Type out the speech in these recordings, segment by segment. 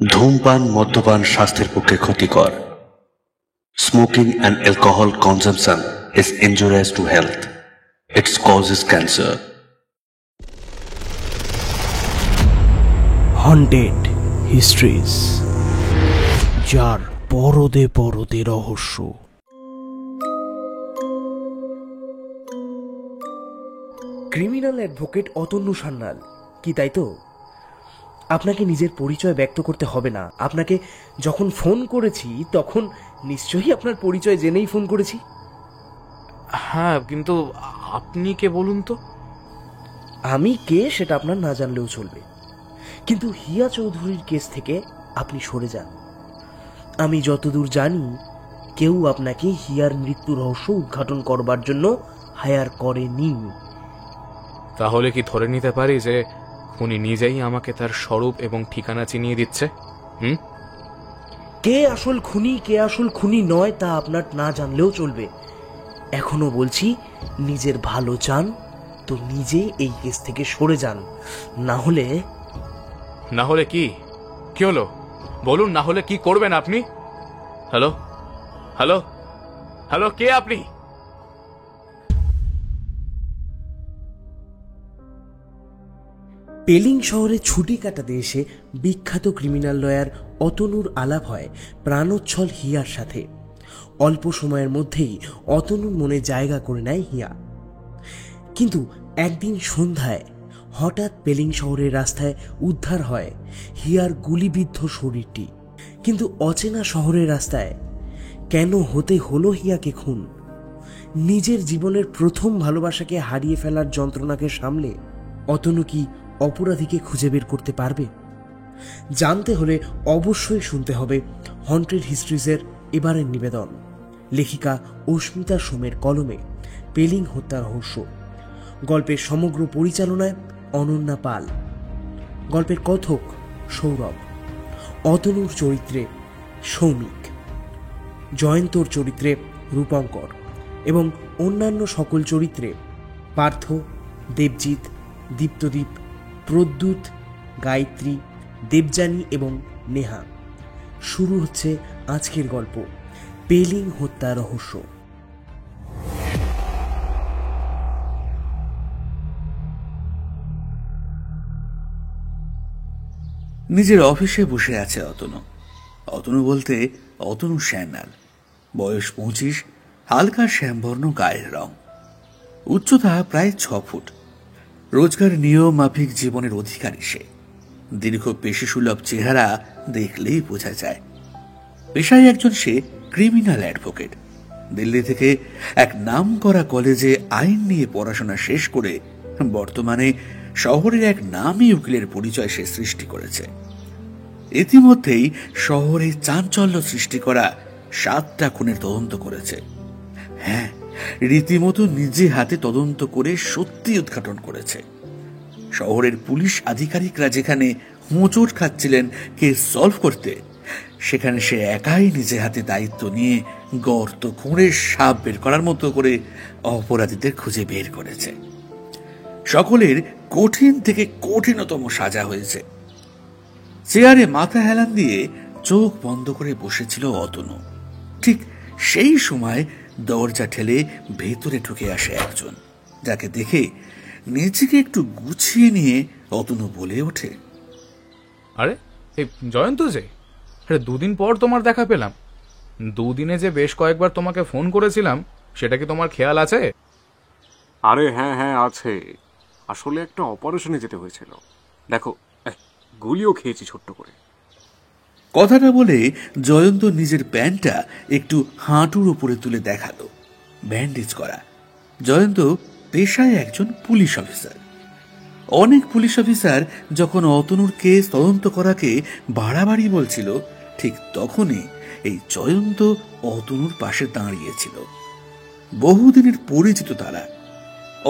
ধূমপান মদ্যপান স্বাস্থ্যের পক্ষে ক্ষতিকর। Smoking and alcohol consumption is injurious to health. It causes cancer. Haunted Histories, যার পরদে পরদে রহস্য। ক্রিমিনাল অ্যাডভোকেট অতনু সান্যাল কি, তাই তো? আপনাকে নিজের পরিচয় ব্যক্ত করতে হবে না। আপনাকে যখন ফোন করেছি তখন নিশ্চয়ই আপনার পরিচয় জেনেই ফোন করেছি। হ্যাঁ, কিন্তু আপনি কে বলুন তো? আমি কে সেটা আপনার না জানলেও চলবে, কিন্তু হিয়া চৌধুরীর কেস থেকে আপনি সরে যান। আমি যতদূর জানি কেউ আপনাকে হিয়ার মৃত্যু রহস্য উদ্ঘাটন করবার জন্য হায়ার করেনি। তাহলে কি ধরে নিতে পারি যে উনি নিজেই আমাকে তার স্বরূপ এবং ঠিকানা চিনিয়ে দিচ্ছে? কে আসল খুনি কে আসল খুনি নয় তা আপনার না জানলেও চলবে। এখনো বলছি, নিজের ভালো চান তো নিজে এই কেস থেকে সরে যান, না হলে কি কি হলো বলুন, না হলে কি করবেন আপনি? হ্যালো হ্যালো হ্যালো, কে আপনি? পেলিং শহরে ছুটি কাটাতে এসে বিখ্যাত ক্রিমিনাল লয়ার অতনুর আলাপ হয় প্রাণোচ্ছল হিয়ার সাথে। অল্প সময়ের মধ্যেই অতনুর মনে জায়গা করে নেয় হিয়া। কিন্তু একদিন সন্ধ্যায় হঠাৎ পেলিং শহরের রাস্তায় উদ্ধার হয় হিয়ার গুলিবিদ্ধ শরীরটি। কিন্তু অচেনা শহরের রাস্তায় কেন হতে হলো হিয়াকে খুন? নিজের জীবনের প্রথম ভালোবাসাকে হারিয়ে ফেলার যন্ত্রণাকে সামলে অতনু কি অপরাধীকে খুঁজে বের করতে পারবে? জানতে হলে অবশ্যই শুনতে হবে হন্টেড হিস্ট্রিজের এবারের নিবেদন, লেখিকা অস্মিতা সোমের কলমে পেলিং হত্যা রহস্য। গল্পের সমগ্র পরিচালনায় অনন্যা পাল। গল্পের কথক সৌরভ, অতনুর চরিত্রে সৌমিক, জয়ন্তর চরিত্রে রূপঙ্কর এবং অন্যান্য সকল চরিত্রে পার্থ, দেবজিৎ, দীপ্তদীপ, প্রদ্যুৎ, গায়ত্রী, দেবযানী এবং নেহা। শুরু হচ্ছে আজকের গল্প, পেলিং হত্যা রহস্য। নিজের অফিসে বসে আছে অতনু বলতে অতনু সান্যাল। বয়স 25, হালকা শ্যামবর্ণ গায়ের রং, উচ্চতা প্রায় 6 ফুট। রোজগার নিয়ম মাফিক জীবনের অধিকারী সে। দীর্ঘ পেশিসুলভ চেহারা দেখলেই বোঝা যায়। পেশায় একজন সে ক্রিমিনাল অ্যাডভোকেট। দিল্লি থেকে এক নামকরা কলেজে আইন নিয়ে পড়াশোনা শেষ করে বর্তমানে শহরের এক নামী উকিলের পরিচয় সে সৃষ্টি করেছে। ইতিমধ্যেই শহরে চাঞ্চল্য সৃষ্টি করা 7টা খুনের তদন্ত করেছে। হ্যাঁ, রীতিমতো নিজে হাতে তদন্ত করে সত্যি উদ্ঘাটন করেছে। শহরের পুলিশ আধিকারিকরা যেখানে হোঁচট খাচ্ছিলেন কেস সলভ করতে, সেখানে সে একাই নিজে হাতে দায়িত্ব নিয়ে গর্ত খুঁড়ে সাপ বের করার মতো করে অপরাধীদের খুঁজে বের করেছে। সকলের কঠিন থেকে কঠিনতম সাজা হয়েছে। চেয়ারে মাথা হেলান দিয়ে চোখ বন্ধ করে বসেছিল অতনু। ঠিক সেই সময় দরজা ঠেলে ভেতরে ঢুকে আসে একজন, যাকে দেখে নিজেকে একটু গুছিয়ে নিয়ে অতনু বলে ওঠে, আরে এই জয়ন্ত যে, আরে 2 দিন পর তোমার দেখা পেলাম। 2 দিনে যে বেশ কয়েকবার তোমাকে ফোন করেছিলাম, সেটা কি তোমার খেয়াল আছে? আরে হ্যাঁ হ্যাঁ আছে। আসলে একটা অপারেশনে যেতে হয়েছিল। দেখো, গুলিও খেয়েছি ছোট্ট করে। কথাটা বলে জয়ন্ত নিজের প্যান্টটা একটু হাঁটুর উপরে তুলে দেখালো, ব্যান্ডেজ করা। জয়ন্ত পেশায় একজন পুলিশ অফিসার। অনেক পুলিশ অফিসার যখন অতনুর কেস তদন্ত করাকে বাড়াবাড়ি বলছিল, ঠিক তখনই এই জয়ন্ত অতনুর পাশে দাঁড়িয়েছিল। বহুদিনের পরিচিত তারা।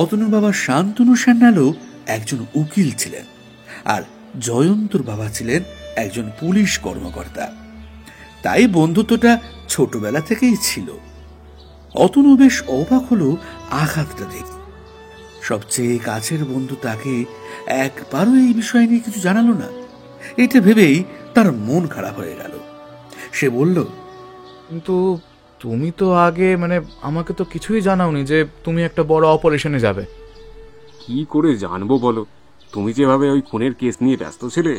অতনুর বাবা শান্তনু সান্যালও একজন উকিল ছিলেন, আর জয়ন্তর বাবা ছিলেন একজন পুলিশ কর্মকর্তা। তাই বন্ধুত্বটা ছোটবেলা থেকেই ছিল। অতনু বেশ অবাক হলো আঘাতটা দেখে। সবচেয়ে কাছের বন্ধু তাকে একবারও এই বিষয় নিয়ে কিছু জানালো না। এটা ভেবেই তার মন খারাপ হয়ে গেল। সে বলল, কিন্তু তুমি তো আগে আমাকে তো কিছুই জানাওনি যে তুমি একটা বড় অপারেশনে যাবে। কি করে জানবো বলো? তুমি যেভাবে ওই খুনের কেস নিয়ে ব্যস্ত ছিলে,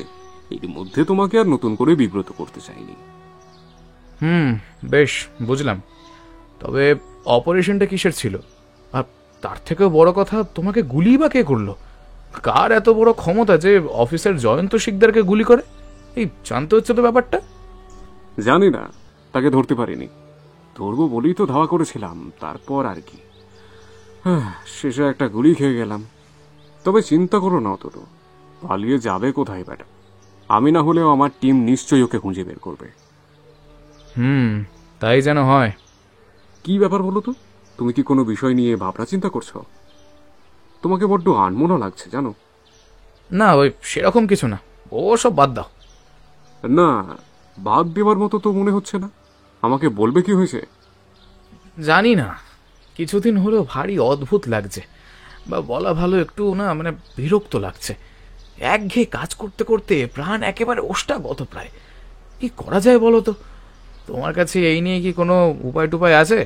এর মধ্যে তোমাকে আর নতুন করে বিব্রত করতে চাইনি। বেশ বুঝলাম। তবে অপারেশনটা কিসের ছিল? আর তার থেকেও বড় কথা, তোমাকে গুলি বা কে করলো? কার এত বড় ক্ষমতা যে অফিসার জয়ন্ত শিকদারকে গুলি করে? এই জানতে হচ্ছে তো ব্যাপারটা। জানি না, তাকে ধরতে পারিনি। ধরবো বলেই তো ধাওয়া করেছিলাম, তারপর আর কি শেষে একটা গুলি খেয়ে গেলাম। তবে চিন্তা করো না, অত পালিয়ে যাবে কোথায় বেটা? আমি না হলেও আমার টিম নিশ্চয়ই ওকে খুঁজে বের করবে। তাই যেন হয়। কি ব্যাপার বলো তো? তুমি কি কোনো বিষয় নিয়ে ভাবনা চিন্তা করছো? তোমাকে বড্ড আনমনা লাগছে জানো। না, ওই সেরকম কিছু না, ও সব বাদ দাও। না, বাদ দেওয়ার মতো তো মনে হচ্ছে না। আমাকে বলবে কি হয়েছে? জানি না, কিছুদিন হলেও ভারী অদ্ভুত লাগছে, বা বলা ভালো একটু না বিরক্ত লাগছে। একঘেয়ে কাজ করতে করতে প্রাণ একেবারে ওষ্ঠাগত প্রায়। কি করা যায় বলো তো? তোমার কাছে এই নিয়ে কি কোনো উপায় টুপায় আছে?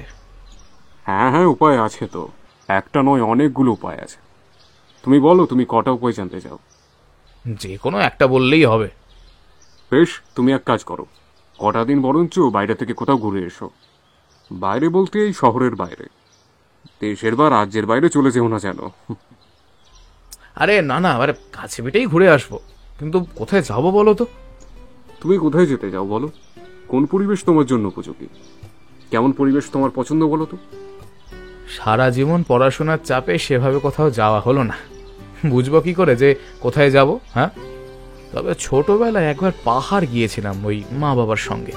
হ্যাঁ হ্যাঁ, উপায় আছে তো। একটা নয়, অনেকগুলো উপায় আছে। তুমি বলো, তুমি কটা উপায় জানতে চাও? যে কোনো একটা বললেই হবে। বেশ, তুমি এক কাজ করো, কটা দিন বরঞ্চ বাইরে থেকে কোথাও ঘুরে এসো। বাইরে বলতে এই শহরের বাইরে, দেশের বা রাজ্যের বাইরে চলে যেও না যেন। আরে না না, কাছে পিঠেই ঘুরে আসবো, কিন্তু কোথায় যাবো বলো তো? তুমি কোথায় যেতে চাও বলো? কোন পরিবেশ তোমার জন্য উপযোগী? কেমন পরিবেশ তোমার পছন্দ বলো তো? সারা জীবন পড়াশোনার চাপে সেভাবে কোথাও যাওয়া হলো না, বুঝবো কি করে যে কোথায় যাব? হ্যাঁ, তবে ছোটবেলায় একবার পাহাড় গিয়েছিলাম ওই মা বাবার সঙ্গে,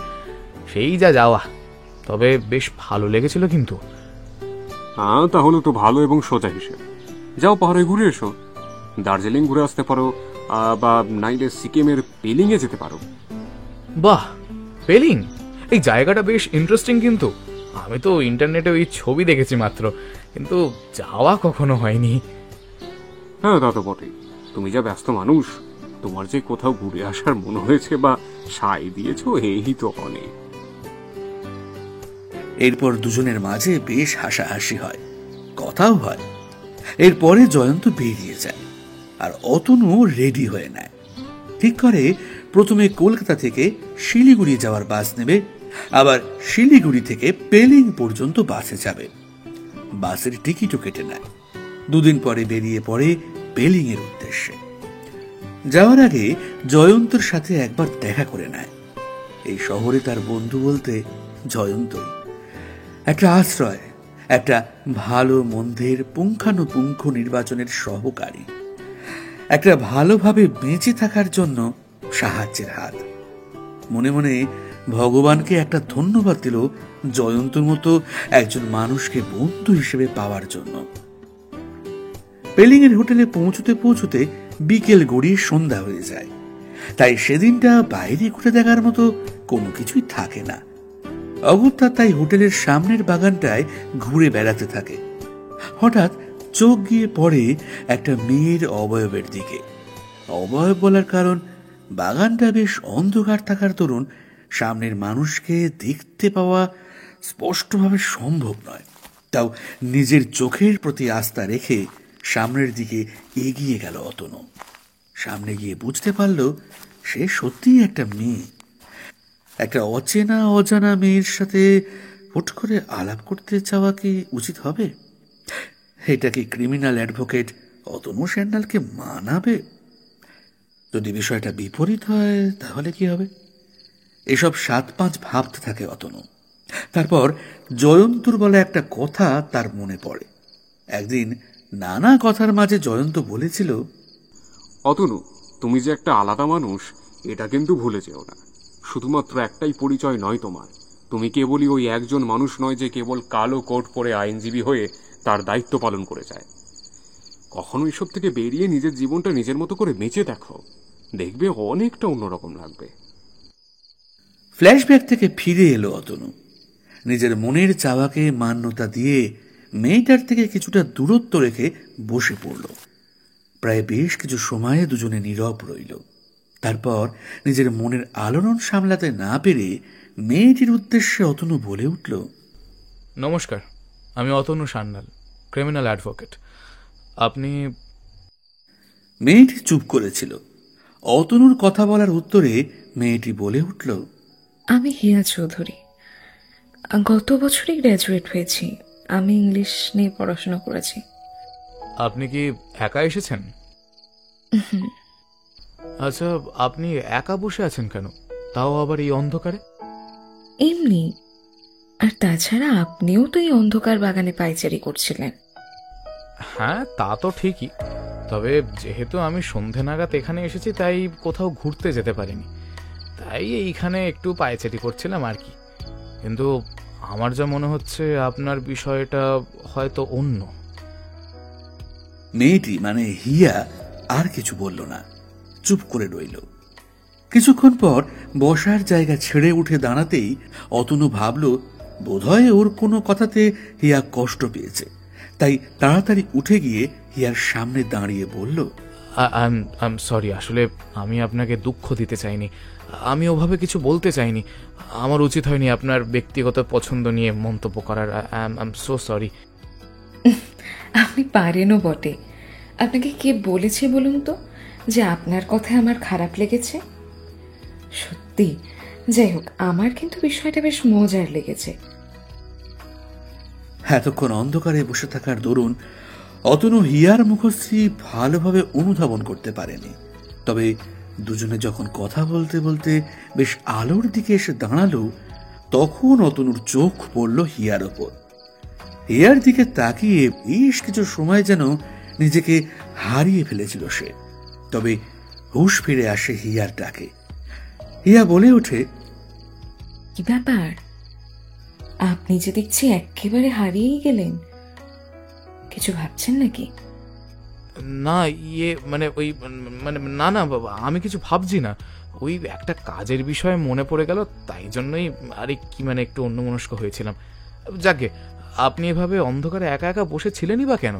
সেই যা যাওয়া। তবে বেশ ভালো লেগেছিল কিন্তু। হ্যাঁ, তাহলে তো ভালো এবং সোজা হিসেবে। যাও, পাহাড়ে ঘুরে এসো। দার্জিলিং ঘুরে আসতে পারো, বা নাইলে সিকিমের পেলিংয়ে যেতে পারো। বাহ, পেলিং! এই জায়গাটা বেশ ইন্টারেস্টিং, কিন্তু আমি তো ইন্টারনেটে ওই ছবি দেখেছি মাত্র, কিন্তু যাওয়া কখনো হয়নি। হ্যাঁ, তা তো বটেই। তুমি যা ব্যস্ত মানুষ, তোমার যে কোথাও ঘুরে আসার মনে হয়েছে বা সাই দিয়েছ, এই তো অনেক। এরপর দুজনের মাঝে বেশ হাসাহাসি হয়, কথাও হয়। এরপরে জয়ন্ত বেরিয়ে যায় আর অতনু রেডি হয়ে নেয়। ঠিক করে প্রথমে কলকাতা থেকে শিলিগুড়ি যাওয়ার বাস নেবে, আবার শিলিগুড়ি থেকে পেলিং পর্যন্ত বাসে যাবে। বাসের টিকিটও কেটে নেয়। দুদিন পরে বেরিয়ে পড়ে পেলিং এর উদ্দেশ্যে। যাওয়ার আগে জয়ন্তর সাথে একবার দেখা করে নেয়। এই শহরে তার বন্ধু বলতে জয়ন্তই। একটা আশ্রয়, একটা ভালো মন্দের পুঙ্খানুপুঙ্খ নির্বাচনের সহকারী, একটা ভালোভাবে বেঁচে থাকার জন্য সাহায্যের হাত। মনে মনে ভগবানকে একটা ধন্যবাদ দিল জয়ন্তর মতো একজন মানুষকে বন্ধু হিসেবে পাওয়ার জন্য। পেলিং এর হোটেলে পৌঁছতে পৌঁছতে বিকেল গড়িয়ে সন্ধ্যা হয়ে যায়। তাই সেদিনটা বাইরে ঘুরে দেখার মতো কোনো কিছুই থাকে না। অগত্যা তাই হোটেলের সামনের বাগানটায় ঘুরে বেড়াতে থাকে। হঠাৎ চোখ গিয়ে পড়ে একটা মেয়ের অবয়বের দিকে। অবয়ব বলার কারণ, বাগানটা বেশ অন্ধকার থাকার দরুন সামনের মানুষকে দেখতে পাওয়া স্পষ্টভাবে সম্ভব নয়। তাও নিজের চোখের প্রতি আস্থা রেখে সামনের দিকে এগিয়ে গেল অতনু। সামনে গিয়ে বুঝতে পারল সে সত্যিই একটা মেয়ে। একটা অচেনা অজানা মেয়ের সাথে হুট করে আলাপ করতে চাওয়া কি উচিত হবে? এটা কি ক্রিমিনাল অ্যাডভোকেট অতনু সান্যালকে মানাবে? যদি বিষয়টা বিপরীত হয় তাহলে কি হবে? এসব 7-5 ভাবতে থাকে অতনু। তারপর জয়ন্তর বলা একটা কথা তার মনে পড়ে। একদিন নানা কথার মাঝে জয়ন্ত বলেছিল, অতনু, তুমি যে একটা আলাদা মানুষ, এটা কিন্তু ভুলে যেও না। শুধুমাত্র একটাই পরিচয় নয় তোমার। তুমি কেবলই ওই একজন মানুষ নয় যে কেবল কালো কোট পরে আইনজীবী হয়ে তার দায়িত্ব পালন করে যায়। কখনো এসব থেকে বেরিয়ে নিজের জীবনটা নিজের মতো করে বেঁচে দেখো, দেখবে অনেকটা অন্যরকম লাগবে। ফ্ল্যাশব্যাক থেকে ফিরে এলো অতনু। নিজের মনের চাওয়াকে মান্যতা দিয়ে মেয়েটার থেকে কিছুটা দূরত্ব রেখে বসে পড়ল। প্রায় বেশ কিছু সময়ে দুজনে নীরব রইল। তারপর নিজের মনের আলোড়ন সামলাতে না পেরে মেয়েটির উদ্দেশ্যে অতনু বলে উঠল, নমস্কার, আমি অতনু সান্যাল, ক্রিমিনাল অ্যাডভোকেট। আপনি? মেয়েটি চুপ করেছিল। অতনুর কথা বলার উত্তরে মেয়েটি বলে উঠল, আমি হিয়া চৌধুরী, গত বছরই গ্র্যাজুয়েট হয়েছি। আমি ইংলিশ নিয়ে পড়াশোনা করেছি। আপনি কি একা এসেছেন? আচ্ছা, আপনি একা বসে আছেন কেন, তাও আবার এই অন্ধকারে? এমনি। আর তাছাড়া আপনিও তো এই অন্ধকার বাগানে পায়চারি করছিলেন। হ্যাঁ, তা তো ঠিকই, তবে যেহেতু আমি সন্ধে নাগাদ এখানে এসেছি তাই কোথাও ঘুরতে যেতে পারিনি, তাই এইখানে একটু পায়চারি করছিলাম আর কি। কিন্তু আমার যা মনে হচ্ছে আপনার বিষয়টা হয়তো অন্য। মেয়েটি মানে হিয়া আর কিছু বলল না, চুপ করে রইল। কিছুক্ষণ পর বসার জায়গা ছেড়ে উঠে দাঁড়াতেই অতনু ভাবল বোধহয় ওর কোনো কথাতে হিয়া কষ্ট পেয়েছে, তাই তাড়াতাড়ি উঠে গিয়ে হিয়ার সামনে দাঁড়িয়ে বলল, আই এম সরি, আসলে আমি আপনাকে দুঃখ দিতে চাইনি, আমি ওভাবে কিছু বলতে চাইনি। আমার উচিত হয়নি আপনার ব্যক্তিগত পছন্দ নিয়ে মন্তব্য করার। I am so sorry. আপনি পারেনও বটে। আপনাকে কে বলেছে বলুন তো যে আপনার কথায় আমার খারাপ লেগেছে? সত্যি, যাই হোক, আমার কিন্তু বিষয়টা বেশ মজার লেগেছে। এতক্ষণ অন্ধকারে বসে থাকার দরুন অতনু হিয়ার মুখশ্রী ভালোভাবে অনুধাবন করতে পারেনি। তবে দুজনে যখন কথা বলতে বলতে বেশ আলোর দিকে এসে দাঁড়ালো, তখন অতনুর চোখ পড়ল হিয়ার ওপর। হিয়ার দিকে তাকিয়ে বেশ কিছু সময় যেন নিজেকে হারিয়ে ফেলেছিল সে। তবে হুঁশ ফিরে আসে হিয়ার ডাকে। হিয়া বলে ওঠে, কি ব্যাপার? আপনি যে দেখছি একেবারে হারিয়েই গেলেন। কিছু ভাবছেন নাকি? না, মানে ওই মানে না না বাবা, আমি কিছু ভাবছি না। ওই একটা কাজের বিষয়ে মনে পড়ে গেল, তাই জন্যই আরে কি মানে একটু অন্যমনস্ক হয়েছিলাম। যাকে, আপনি এভাবে অন্ধকারে একা একা বসেছিলেনই বা কেন?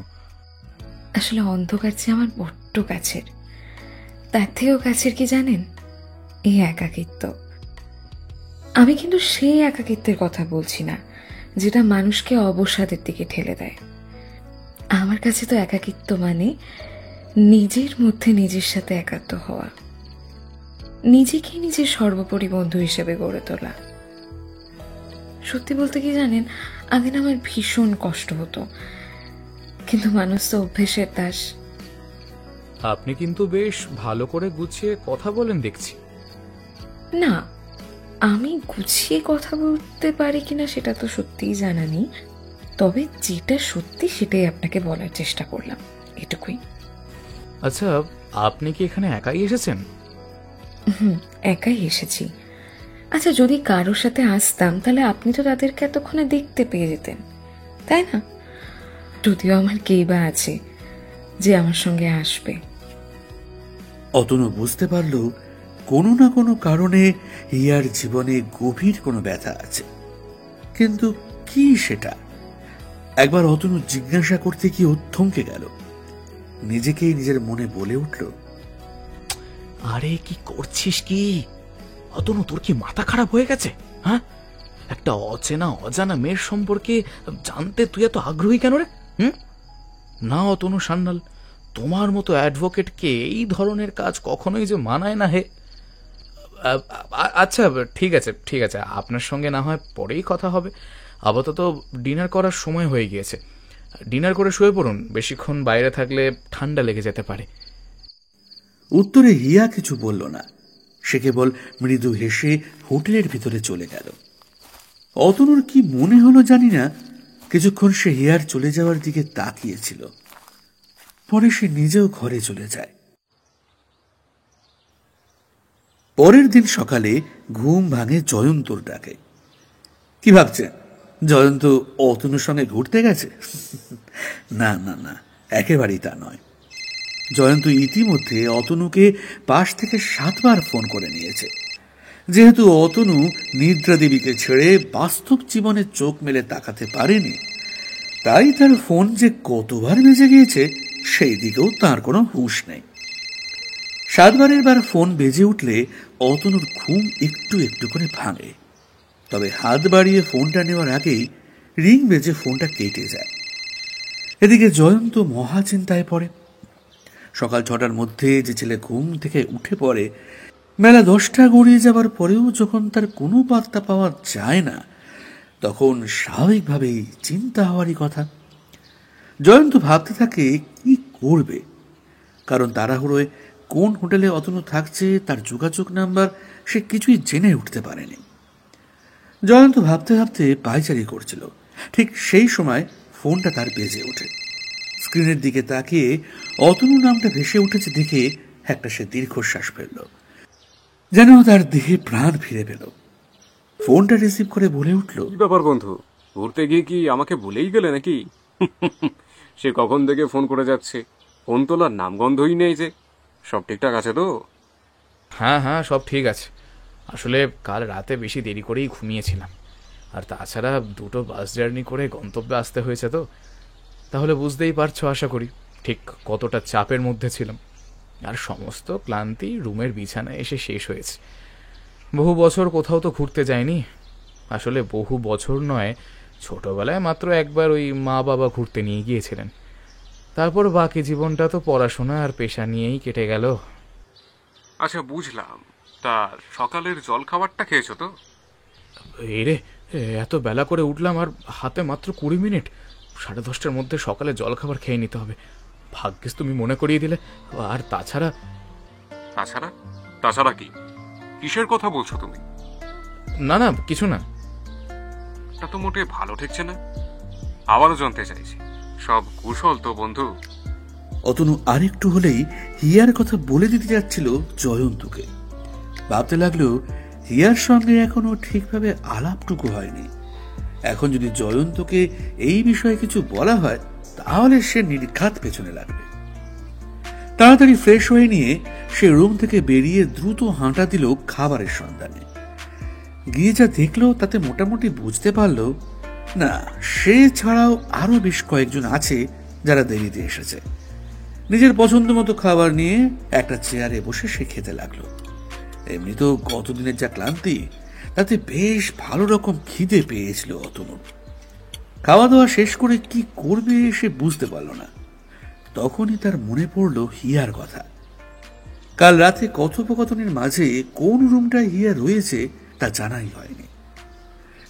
আসলে অন্ধকার যে আমার বড্ড কাছের। তার থেকেও কাছের কি জানেন? এই একাকিত্ব। আমি কিন্তু সেই একাকিত্বের কথা বলছি না যেটা মানুষকে অবসাদের দিকে ঠেলে দেয়। আমার কাছে তো একাকিত্ব মানে নিজের মধ্যে নিজের সাথে একাত্ম হওয়া, নিজেকে নিজের সর্বোপরি বন্ধু হিসেবে গড়ে তোলা। সত্যি বলতে কি জানেন, আগে না আমার ভীষণ কষ্ট হতো, কিন্তু মানুষ তো অভ্যেসের দাস। আপনি কিন্তু বেশ ভালো করে গুছিয়ে কথা বলেন দেখছি। না, আমি গুছিয়ে কথা বলতে পারি কিনা সেটা তো সত্যিই জানা নেই, তবে যেটা সত্যি সেটাই আপনাকে বলার চেষ্টা করলাম, এটুকুই। আচ্ছা, আপনি কি এখানে একাই এসেছেন? একাই এসেছি। আচ্ছা, যদি কারোর সাথে আসতাম তাহলে আপনি তো তাদেরকে এতক্ষণে দেখতে পেয়ে যেতেন, তাই না? যদিও আমার কেই বা আছে যে আমার সঙ্গে আসবে। অতনু বুঝতে পারল কোনো না কোনো কারণে হিয়ার জীবনে গভীর কোনো ব্যথা আছে, কিন্তু কি সেটা? একবার অতনু জিজ্ঞাসা করতে গিয়ে থমকে গেল। নিজেকেই নিজের মনে বলে উঠল, আরে কি করছিস কি অতনু, তোর কি মাথা খারাপ হয়ে গেছে? হ্যাঁ, একটা অচেনা অজানা মেয়ের সম্পর্কে জানতে তুই এত আগ্রহী কেন রে? না অতনু সান্যাল, তোমার মতো অ্যাডভোকেটকে এই ধরনের কাজ কখনোই যে মানায় না হে। আচ্ছা ঠিক আছে ঠিক আছে, আপনার সঙ্গে না হয় পরেই কথা হবে। আপাতত ডিনার করার সময় হয়ে গিয়েছে, ডিনার করে শুয়ে পড়ুন, বেশিক্ষণ বাইরে থাকলে ঠান্ডা লেগে যেতে পারে। উত্তরে হিয়া কিছু বলল না, সে কেবল মৃদু হেসে হোটেলের ভিতরে চলে গেল। অতনুর কি মনে হলো জানি না, কিছুক্ষণ সে হিয়ার চলে যাওয়ার দিকে তাকিয়েছিল, পরে সে নিজেও ঘরে চলে যায়। পরের দিন সকালে ঘুম ভাঙে জয়ন্তর ডাকে। কি ভাবছেন, জয়ন্ত অতনুর সঙ্গে ঘুরতে গেছে? না না না, একেবারেই তা নয়। জয়ন্ত ইতিমধ্যে অতনুকে পাশ থেকে 7 বার ফোন করে নিয়েছে। যেহেতু অতনু নিদ্রা দেবীকে ছেড়ে বাস্তব জীবনে চোখ মেলে তাকাতে পারেনি, তাই তার ফোন যে কতবার বেজে গিয়েছে সেই দিকেও তার কোনো হুঁশ নেই। 7বারের বার ফোন বেজে উঠলে অতনুর ঘুম একটু একটু করে ভাঙে। তবে হাত বাড়িয়ে ফোনটা নেওয়ার আগেই রিং বেজে ফোনটা কেটে যায়। এদিকে জয়ন্ত মহা চিন্তায় পড়ে। সকাল 6টার মধ্যে যে ছেলে ঘুম থেকে উঠে পড়ে, বেলা 10টা গড়িয়ে যাবার পরেও যখন তার কোনো পাত্তা পাওয়া যায় না, তখন স্বাভাবিকভাবেই চিন্তা হওয়ারই কথা। জয়ন্ত ভাবতে থাকে কি করবে, কারণ তাড়াহুড়োয় কোন হোটেলে অতনু থাকছে তার যোগাযোগ নাম্বার সে কিছুই জেনে উঠতে পারেনি। জয়ন্ত ভাবতে ভাবতে পায়চারি করছিল, ঠিক সেই সময় ফোনটা তার বেজে ওঠে। স্ক্রিনের দিকে তাকিয়ে অতনু নামটা ভেসে উঠেছে দেখে একটা সে দীর্ঘশ্বাস ফেলল, যেন তার দেহে প্রাণ ফিরে পেল। ফোনটা রিসিভ করে বলে উঠল, কি ব্যাপার বন্ধু, ঘুরতে গিয়ে কি আমাকে ভুলেই গেলে নাকি? সে কখন থেকে ফোন করে যাচ্ছে, ফোন তোলার নামগন্ধই নেই যে। সব ঠিকঠাক আছে তো? হ্যাঁ হ্যাঁ, সব ঠিক আছে। আসলে কাল রাতে বেশি দেরি করেই ঘুমিয়েছিলাম, আর তাছাড়া 2টো বাস জার্নি করে গন্তব্যে আসতে হয়েছে তো। তাহলে বুঝতেই পারছো আশা করি ঠিক কতটা চাপের মধ্যে ছিলাম। আর সমস্ত ক্লান্তি রুমের বিছানায় এসে শেষ হয়েছে। বহু বছর কোথাও তো ঘুরতে যায়নি। আসলে বহু বছর নয়, ছোটবেলায় মাত্র একবার ওই মা বাবা ঘুরতে নিয়ে গিয়েছিলেন। তারপর বাকি জীবনটা তো পড়াশোনা আর পেশা নিয়েই কেটে গেল। আচ্ছা, বুঝলাম। তা সকালের জল খাবারটা খেয়েছো তো? এই রে, এত বেলা করে উঠলাম আর হাতে মাত্র 20 মিনিট। 10:30টার মধ্যে সকালে জলখাবার খেয়ে নিতে হবে। ভাগ্যিস তুমি মনে করিয়ে দিলে। আর তাছাড়া তাছাড়া তাছাড়া কি? কিসের কথা বলছো তুমি? না না, কিছু না। তা তো মোটে ভালো ঠেকছে না। আবারও জানতে চাইছি, সব কুশল তো বন্ধু? অতনু আরেকটু হলেই হিয়ার কথা বলে দিতে যাচ্ছিল জয়ন্তকে। ভাবতে লাগলো, হিয়ার সঙ্গে এখনো ঠিকভাবে আলাপটুকু হয়নি। এখন যদি জয়ন্তকে এই বিষয়ে কিছু বলা হয়, তাহলে সে নির্ঘাত পেছনে লাগবে। তাড়াতাড়ি ফ্রেশ হয়ে নিয়ে সে রুম থেকে বেরিয়ে দ্রুত হাঁটা দিল খাবারের সন্ধানে। গিয়ে যা দেখলো তাতে মোটামুটি বুঝতে পারলো, না, সে ছাড়াও আরো বেশ কয়েকজন আছে যারা দেরিতে এসেছে। নিজের পছন্দ মতো খাবার নিয়ে একটা চেয়ারে বসে সে খেতে লাগলো। এমনি তো গতদিনের যা ক্লান্তি, তাতে বেশ ভালো রকম খিদে পেয়েছিল অতনুর। খাওয়া দাওয়া শেষ করে কি করবে সে বুঝতে পারল না। তখনই তার মনে পড়ল হিয়ার কথা। কাল রাতে কথোপকথনের মাঝে কোন রুমটায় হিয়া রয়েছে তা জানাই হয়নি।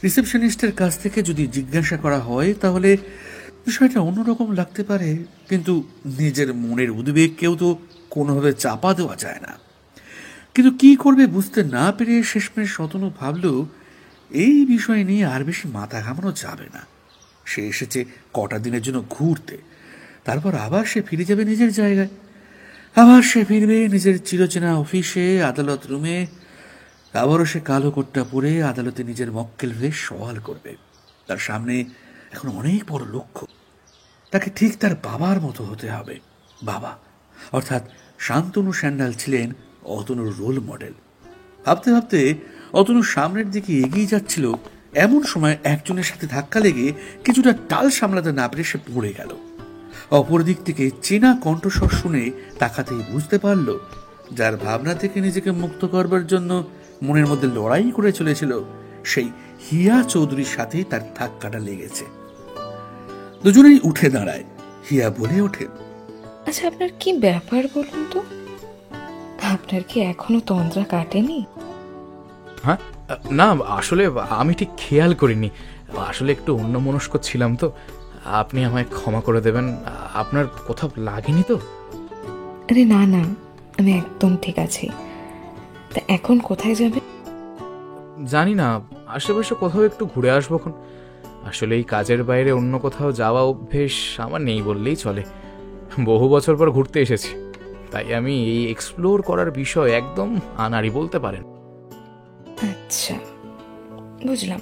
রিসেপশনিস্টের কাছ থেকে যদি জিজ্ঞাসা করা হয় তাহলে বিষয়টা অন্যরকম লাগতে পারে, কিন্তু নিজের মনের উদ্বেগকেও তো কোনোভাবে চাপা দেওয়া যায় না। কিন্তু কি করবে বুঝতে না পেরে শেষমেশ অতনু ভাবল, এই বিষয় নিয়ে আর বেশি মাথা ঘামানো যাবে না। সে এসেছে কটা দিনের জন্য ঘুরতে, তারপর আবার সে ফিরে যাবে নিজের জায়গায়। আবার সে ফিরবে নিজের চিরচেনা অফিসে, আদালত রুমে। আবারও সে কালো কোটটা পরে আদালতে নিজের মক্কেল হয়ে সওয়াল করবে। তার সামনে এখন অনেক বড় লক্ষ্য। তাকে ঠিক তার বাবার মতো হতে হবে। বাবা অর্থাৎ শান্তনু স্যান্ডাল ছিলেন অতনুর রোল মডেল। ভাবতে ভাবতে অতনু সামনের দিকে এগিয়ে যাচ্ছিল, এমন সময় একজনের সাথে ধাক্কা লেগে কিছুটা টাল সামলাতে না পেরে সে পড়ে গেল। অপর দিক থেকে চেনা কণ্ঠস্বর শুনে তাকাতেই বুঝতে পারল, যার ভাবনা থেকে নিজেকে মুক্ত করবার জন্য মনের মধ্যে লড়াই করে চলেছিল, সেই হিয়া চৌধুরীর সাথেই তার ধাক্কাটা লেগেছে। দুজনেই উঠে দাঁড়ায়। হিয়া বলে ওঠে, আচ্ছা, আপনার কি ব্যাপার বলুন তো? আপনার কি এখনো তন্দ্রা কাটেনি? হ্যাঁ, না আসলে আমি ঠিক খেয়াল করিনি। আসলে একটু অন্যমনস্ক ছিলাম তো। আপনি আমায় ক্ষমা করে দেবেন। আপনার কোথাও লাগেনি তো? আরে না না, আমি একদম ঠিক আছি। তা এখন কোথায় যাবে? জানি না, আশেপাশে কোথাও একটু ঘুরে আসবো। আসলে এই কাজের বাইরে অন্য কোথাও যাওয়া অভ্যেস আমার নেই বললেই চলে। বহু বছর পর ঘুরতে এসেছি, তাই আমি এই এক্সপ্লোর করার বিষয় একদম আনাড়ি বলতে পারেন। আচ্ছা, বুঝলাম।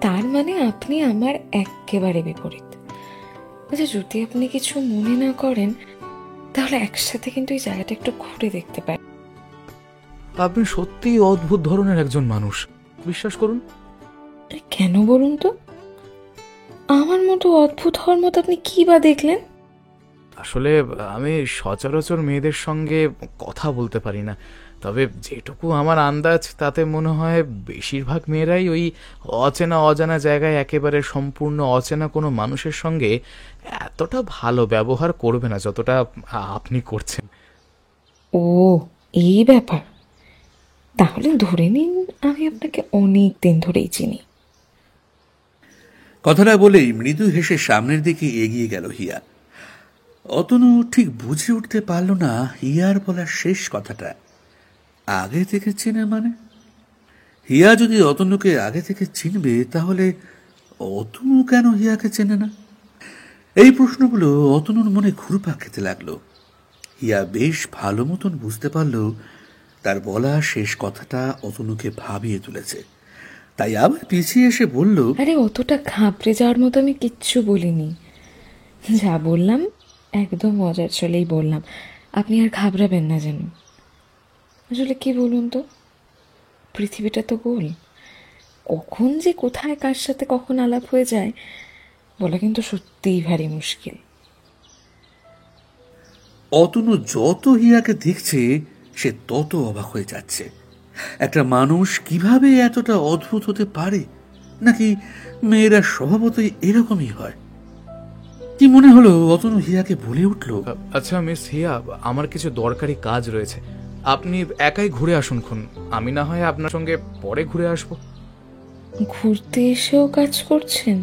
তার মানে আপনি আমার একেবারে বিপরীত। আচ্ছা, যদি আপনি কিছু মনে না করেন তাহলে একসাথে কিন্তু এই জায়গাটা একটু ঘুরে দেখতে পারেন। আপনি সত্যিই অদ্ভুত ধরনের একজন মানুষ, বিশ্বাস করুন। কেন বলুন তো? আমার মতো অদ্ভুত হওয়ার মতো আপনি কি বা দেখলেন? আসলে আমি সচরাচর মেয়েদের সঙ্গে কথা বলতে পারি না, তবে যেটুকু আমার আন্দাজ তাতে মনে হয় বেশিরভাগ মেয়েরাই ওই অচেনা অজানা জায়গায় একেবারে সম্পূর্ণ অচেনা কোনো মানুষের সঙ্গে এতটা ভালো ব্যবহার করবে না যতটা আপনি করছেন। ও, এই ব্যাপার। তাহলে ধরে নিন আমি আপনাকে অনেক দিন ধরেই চিনি। কথাটা বলেই মৃদু হেসে সামনের দিকে এগিয়ে গেল হিয়া। অতনু ঠিক বুঝে উঠতে পারল না হিয়ার বলার শেষ কথাটা আগে থেকে চেনে মানে। হিয়া যদি অতনুকে আগে থেকে চিনবে তাহলে অতনু কেন হিয়াকে চেনে না? এই প্রশ্নগুলো অতনুর মনে ঘুরপাক খেতে লাগলো। হিয়া বেশ ভালো মতন বুঝতে পারল তার বলা শেষ কথাটা অতনুকে ভাবিয়ে তুলেছে, তাই আবার পিছিয়ে এসে বলল, আরে অতটা ঘাবড়ে যাওয়ার মতো আমি কিচ্ছু বলিনি। যা বললাম একদম মজার চলেই বললাম, আপনি আর ঘাবড়াবেন না যেন। আসলে কি বলুন তো, পৃথিবীটা তো গোল, কখন যে কোথায় কার সাথে কখন আলাপ হয়ে যায় বলা কিন্তু সত্যিই ভারী মুশকিল। অতনু যত হিয়াকে দেখছে সে তত অবাক হয়ে যাচ্ছে। একটা মানুষ কিভাবে এতটা অদ্ভুত হতে পারে? নাকি মেয়েরা স্বভাবতই এরকমই হয়? কি মনে হলো অতনু হিয়াকে বলে উঠল, আচ্ছা মিস হিয়া, আমার কিছু দরকারি কাজ রয়েছে, আপনি একাই ঘুরে আসুন খুন, আমি না হয় আপনার সঙ্গে পরে ঘুরে আসবো। ঘুরতে এসেও কাজ করছেন?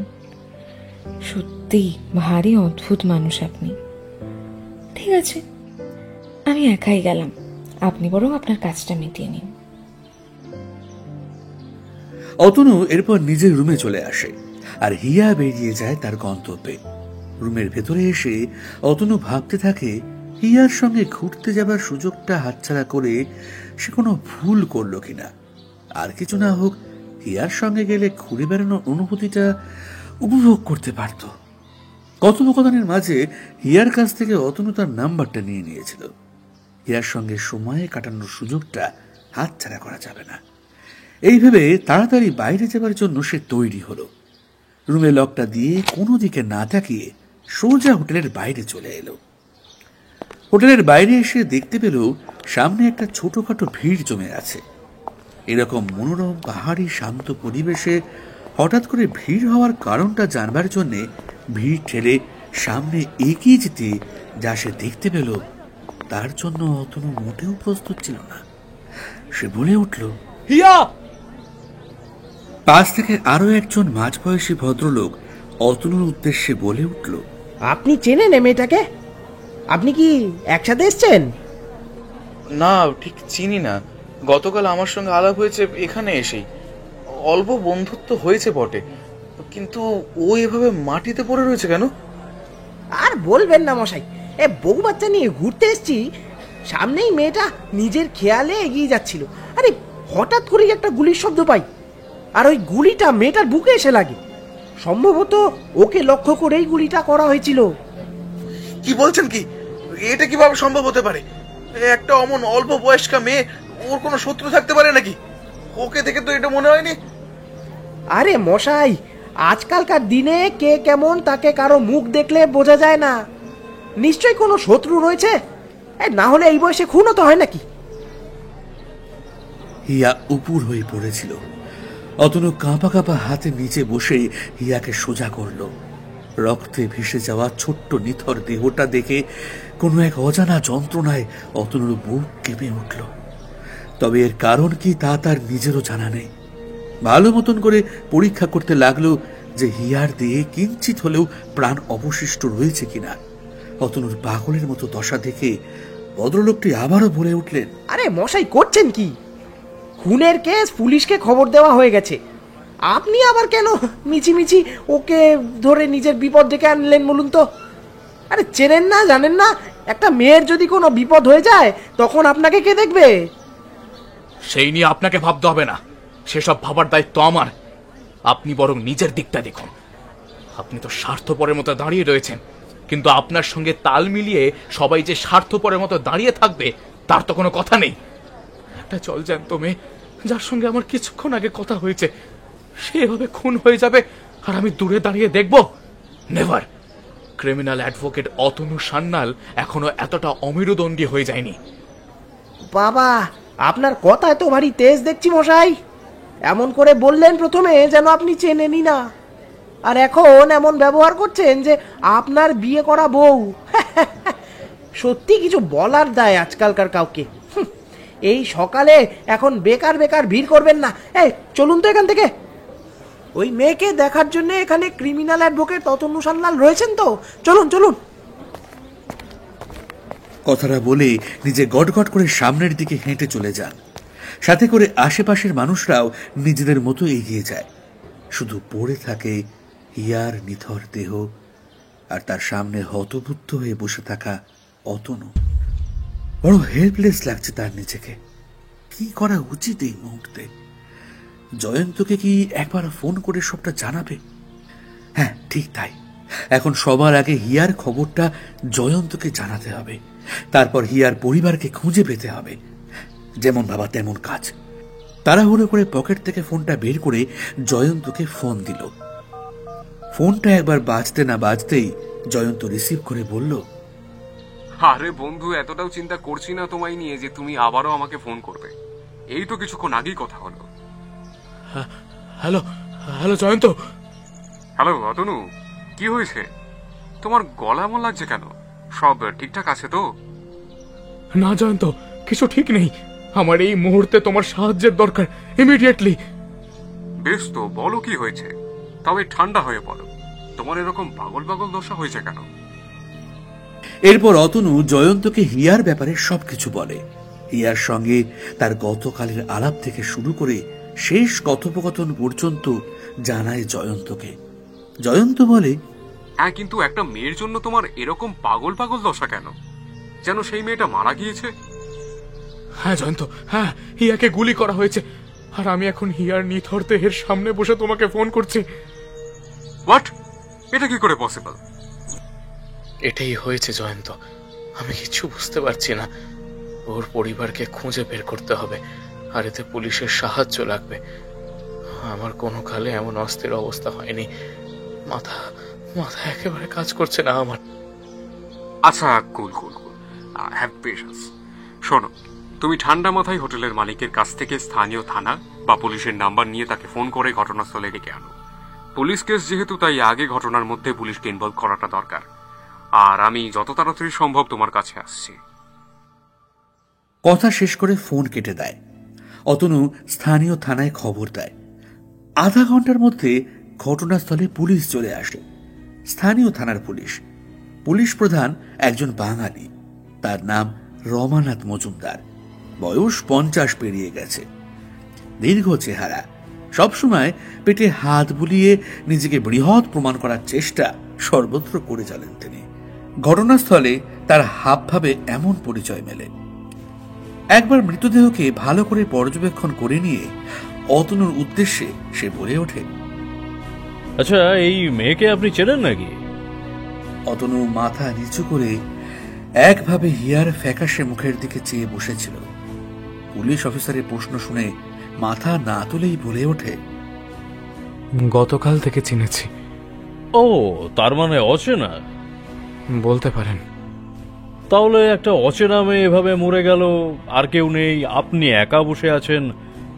সত্যি ভারী অদ্ভুত মানুষ আপনি। ঠিক আছে, আমি একাই গেলাম, আপনি বরং আপনার কাজটা মিটিয়ে নিন। অতনু এরপর নিজের রুমে চলে আসে আর হিয়া বেরিয়ে যায় তার গন্তব্যে। রুমের ভেতরে এসে অতনু ভাবতে থাকে হিয়ার সঙ্গে ঘুরতে যাবার সুযোগটা হাতছাড়া করে সে কোনো ভুল করলো কিনা। আর কিছু না হোক হিয়ার সঙ্গে গেলে ঘুরে বেড়ানোর অনুভূতিটা উপভোগ করতে পারত। কথোপকথনের মাঝে হিয়ার কাছ থেকে অতনু তার নাম্বারটা নিয়ে নিয়েছিল। হিয়ার সঙ্গে সময় কাটানোর সুযোগটা হাতছাড়া করা যাবে না। এই ভেবে তাড়াতাড়ি বাইরে যাবার জন্য সে তৈরি হলো। রুমে লকটা দিয়ে কোনো দিকে না তাকিয়ে সোজা হোটেলের বাইরে চলে এলো। হোটেলের বাইরে এসে দেখতে পেল সামনে একটা ছোটখাটো ভিড় জমে আছে। এরকম মনোরম পাহাড়ি শান্ত পরিবেশে হঠাৎ করে ভিড় হওয়ার কারণটা জানবার জন্য ভিড় ঠেলে সামনে এগিয়ে যেতে যা সে দেখতে পেল তার জন্য অতনু মোটেও প্রস্তুত ছিল না। সে বলে উঠল, হিয়া! পাশ থেকে আরো একজন মাঝবয়সী ভদ্রলোক অতনুর উদ্দেশ্যে বলে উঠল, আপনি চেনেন এই মেয়েটাকে? আপনি কি একসাথে এসছেন? না, ঠিক চিনি না, গতকাল আমার সঙ্গে আলাপ হয়েছে এখানে এসেই, অল্প বন্ধুত্ব হয়েছে বটে, কিন্তু ও এভাবে মাটিতে পড়ে রয়েছে কেন? আর বলবেন না মশাই, এ বউ বাচ্চা নিয়ে ঘুরতে এসছি, সামনেই মেয়েটা নিজের খেয়ালে এগিয়ে যাচ্ছিল, আরে হঠাৎ করে একটা গুলির শব্দ পাই, আর ওই গুলিটা মেয়েটার বুকে এসে লাগে। সম্ভবত ওকে লক্ষ্য করেই গুলিটা করা হয়েছিল। কি বলছেন কি? এটা কিভাবে সম্ভব হতে পারে? একটা অমন অল্প বয়স্কা মেয়ে, ওর কোনো শত্রু থাকতে পারে নাকি? ওকে দেখে তো এটা মনে হয়নি। আরে মশাই, আজকালকার দিনে কে কেমন তাকে কারো মুখ দেখলে বোঝা যায় না। নিশ্চয়ই কোনো শত্রু রয়েছে, না হলে এই বয়সে খুনও তো হয় নাকি? হিয়া উপুর হয়ে পড়েছিল। অতনু কাঁপা কাঁপা হাতে নিচে বসে হিয়াকে সোজা করল। রক্তে ভেসে যাওয়া ছোট্ট নিথর দেহটা দেখে কোনো এক অজানা যন্ত্রণায় অতনুর বুক কেঁপে উঠল। তবে এর কারণ কি তা তার নিজেরও জানা নেই। ভালো মতন করে পরীক্ষা করতে লাগলো যে হিয়ার দেহে কিঞ্চিত হলেও প্রাণ অবশিষ্ট রয়েছে কিনা। অতনুর পাগলের মতো দশা দেখে ভদ্রলোকটি আবারও বলে উঠলেন, আরে মশাই করছেন কি? খুনের কেস পুলিশকে খবর দেওয়া হয়ে গেছে, আপনি আবার কেন মিছিমিছি ওকে ধরে নিজের বিপদ ডেকে আনলেন বলুন তো? আরে চেনেন না, জানেন না, একটা মেয়ের যদি কোনো বিপদ হয়ে যায় তখন আপনাকে কে দেখবে? সেই নিয়ে আপনাকে ভাবতে হবে না, সেসব ভাবার দায়িত্ব আমার। আপনি বরং নিজের দিকটা দেখুন। আপনি তো স্বার্থপরের মতো দাঁড়িয়ে রয়েছেন, কিন্তু আপনার সঙ্গে তাল মিলিয়ে সবাই যে স্বার্থপরের মতো দাঁড়িয়ে থাকবে তার তো কোনো কথা নেই। একটা জলজ্যান্ত মেয়ে, যার সঙ্গে আমার কিছুক্ষণ আগে কথা হয়েছে, সে এভাবে খুন হয়ে যাবে আর আমি দূরে দাঁড়িয়ে দেখব? Never. Criminal advocate Atanu Sanyal এখনো এতটা অমেরুদণ্ডী হয়ে যায়নি। বাবা, আপনার কথায় তো ভারী তেজ দেখছি মশাই। এমন করে বললেন প্রথমে যেন আপনি চেনেনই না, আর এখন এমন ব্যবহার করছেন যে আপনার বিয়ে করা বউ। সত্যি কিছু বলার দায় আজকালকার কাউকে। এই সকালে এখন বেকার বেকার ভিড় করবেন না। এই চলুন তো এখান থেকে। ওই মেয়েকে দেখার জন্য এখানে ক্রিমিনাল অ্যাডভোকেট অতনু সান্যাল রয়েছেন তো, চলুন চলুন। কথাটা বলে নিজে গটগট করে সামনের দিকে হেঁটে চলে যান। সাথে করে আশেপাশের মানুষরাও নিজেদের মতো এগিয়ে যায়। শুধু পড়ে থাকে হিয়ার নিথর দেহ, আর তার সামনে হতবুদ্ধ হয়ে বসে থাকা অতনু। বড় হেল্পলেস লাগছে তার নিজেকে। কি করা উচিত এই মুহূর্তে? জয়ন্তকে কি একবার ফোন করে সবটা জানাবে? হ্যাঁ, ঠিক তাই। এখন সবার আগে হিয়ার খবরটা জয়ন্তকে জানাতে হবে। তারপর হিয়ার পরিবারকে খুঁজে পেতে হবে। যেমন ভাবা তেমন কাজ। তাড়াহুড়ো করে পকেট থেকে ফোনটা বের করে জয়ন্তকে ফোন দিল। ফোনটা একবার বাজতে না বাজতেই জয়ন্ত রিসিভ করে বলল, আরে বন্ধু, এতটাও চিন্তা করছি না তোমায় নিয়ে যে তুমি আবারও আমাকে ফোন করবে। এই তো কিছুক্ষণ আগেই কথা হলো। Hello hello Jayanta. Hello Atanu, কি হয়েছে? তোমার গলা এমন লাগছে কেন? সব ঠিকঠাক আছে তো? না জয়ন্ত, কিছু ঠিক নেই। আমার এই মুহূর্তে তোমার সাহায্যের দরকার, ইমিডিয়েটলি। বেশ তো, বলো কি হয়েছে। তবে ঠান্ডা হয়ে বলো, তোমার এরকম পাগল পাগল দশা হয়েছে কেন? এরপর অতনু জয়ন্তকে হিয়ার ব্যাপারে সবকিছু বলে। হিয়ার সঙ্গে তার গতকালের আলাপ থেকে শুরু করে শেষ কথোপকথন পর্যন্ত জানায় জয়ন্তকে। জয়ন্ত বলে, হ্যাঁ, কিন্তু একটা মেয়ের জন্য তোমার এরকম পাগল পাগল দশা কেন? যেন সেই মেয়েটা মারা গিয়েছে। হ্যাঁ জয়ন্ত, হ্যাঁ, হিয়াকে গুলি করা হয়েছে, আর আমি এখন হিয়ার নিথর দেহের সামনে বসে তোমাকে ফোন করছি। হোয়াট? এটা কি করে পসিবল? এটাই হয়েছে জয়ন্ত, আমি কিছু বুঝতে পারছি না। ওর পরিবারকে খুঁজে বের করতে হবে, আর এতে পুলিশের সাহায্য লাগবে। আমার কোনো কালে এমন অস্থির অবস্থা হয়নি। মাথা মাথা একেবারে কাজ করছে না আমার। আচ্ছা, কুল কুল কুল, হ্যাভ পেশেন্স। শোনো, তুমি ঠান্ডা মাথায় হোটেলের মালিকের কাছ থেকে স্থানীয় থানা বা পুলিশের নাম্বার নিয়ে তাকে ফোন করে ঘটনাস্থলে ডেকে আনো। পুলিশ কেস যেহেতু, তাই আগে ঘটনার মধ্যে পুলিশকে ইনভলভ করাটা দরকার। আর আমি যত তাড়াতাড়ি সম্ভব তোমার কাছে আসছি। কথা শেষ করে ফোন কেটে দেয়। অতনু স্থানীয় থানায় খবর দেয়। আধা ঘন্টার মধ্যে ঘটনাস্থলে পুলিশ চলে আসে। স্থানীয় থানার পুলিশ। পুলিশ প্রধান একজন বাঙালি। তার নাম রমানাথ মজুমদার। বয়স 50 পেরিয়ে গেছে। দীর্ঘ চেহারা। সবসময় পেটে হাত বুলিয়ে নিজেকে বৃহৎ প্রমাণ করার চেষ্টা সর্বত্র করে চলেন তিনি। ঘটনাস্থলে তার হাবভাবে এমন পরিচয় মেলে। একবার মৃতদেহকে ভালো করে পর্যবেক্ষণ করে নিয়ে অতনুর উদ্দেশ্যে সে বলে ওঠে, আচ্ছা, এই মেয়েকে আপনি চেনেন নাকি? অতনু মাথা নিচু করে একভাবে হিয়ার ফ্যাকাশে মুখের দিকে চেয়ে বসেছিল। পুলিশ অফিসারের প্রশ্ন শুনে মাথা না তুলেই বলে ওঠে, গতকাল থেকে চিনেছি। ও, তার মানে অচেনা? বলতে পারেন। তাহলে একটা অচেনা মেয়ে এভাবে মরে গেল, আর কেউ নেই, আপনি একা বসে আছেন।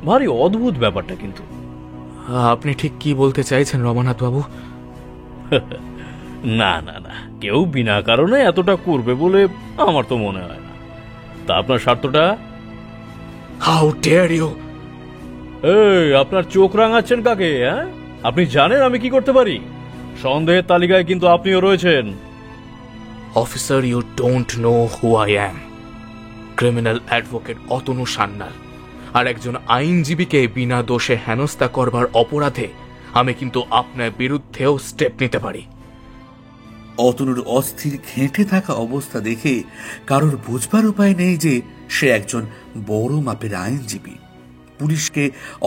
ভারী অদ্ভুত ব্যাপারটা কিন্তু। আপনি ঠিক কি বলতে চাইছেন রমানাথ বাবু? না না না, কেউ বিনা কারণে এতটা করবে বলে আমার তো মনে হয় না। তা আপনার স্বার্থটা? How dare you! এই, আপনার চোখ রাঙাচ্ছেন কাকে? হ্যাঁ, আপনি জানেন আমি কি করতে পারি? সন্দেহের তালিকায় কিন্তু আপনিও রয়েছেন। Officer, you don't know who I am. Criminal advocate Atanu Sanyal, আর একজন আইনজীবীকে বিনা দোষে হেনস্থা করবার অপরাধে আমি কিন্তু আপনার বিরুদ্ধেও স্টেপ নিতে পারি। অতনুর অস্থির ঘেঁটে থাকা অবস্থা দেখে কারোর বুঝবার উপায় নেই যে সে একজন বড় মাপের আইনজীবী। পুলিশকে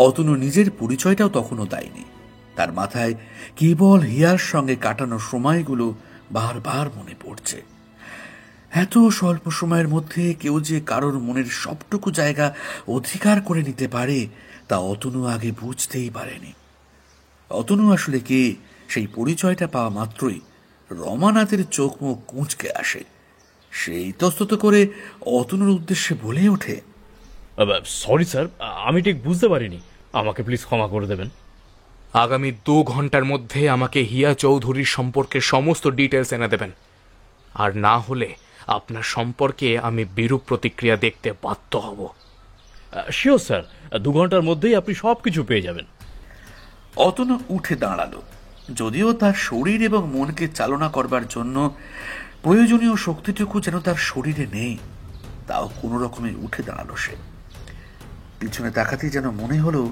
অতনু নিজের পরিচয়টাও তখনও দেয়নি। তার মাথায় কেবল হিয়ার সঙ্গে কাটানো সময়গুলো বারবার মনে পড়ছে। এত স্বল্প সময়ের মধ্যে কেউ যে কারোর মনের সবটুকু জায়গা অধিকার করে নিতে পারে তা অতনু আগে বুঝতেই পারেনি। অতনু আসলে কে, সেই পরিচয়টা পাওয়া মাত্রই রমানাথের চোখ মুখ কুঁচকে আসে। সেই তস্তত করে অতনুর উদ্দেশ্যে বলে ওঠে, সরি স্যার, আমি ঠিক বুঝতে পারিনি, আমাকে প্লিজ ক্ষমা করে দেবেন। আগামী 2 ঘন্টার মধ্যে আমাকে হিয়া চৌধুরীর সম্পর্কে সমস্ত ডিটেলস এনে দেবেন, আর না হলে আপনার সম্পর্কে আমি বিরূপ প্রতিক্রিয়া দেখতে বাধ্য হব। শিওর স্যার, 2 ঘন্টার মধ্যেই আপনি সব কিছু পেয়ে যাবেন। অতনু উঠে দাঁড়ালো। যদিও তার শরীর এবং মনকে চালনা করবার জন্য প্রয়োজনীয় শক্তিটুকু যেন তার শরীরে নেই, তাও কোনো রকমে উঠে দাঁড়ালো সে। পিছনে তাকাতেই যেন মনে হলো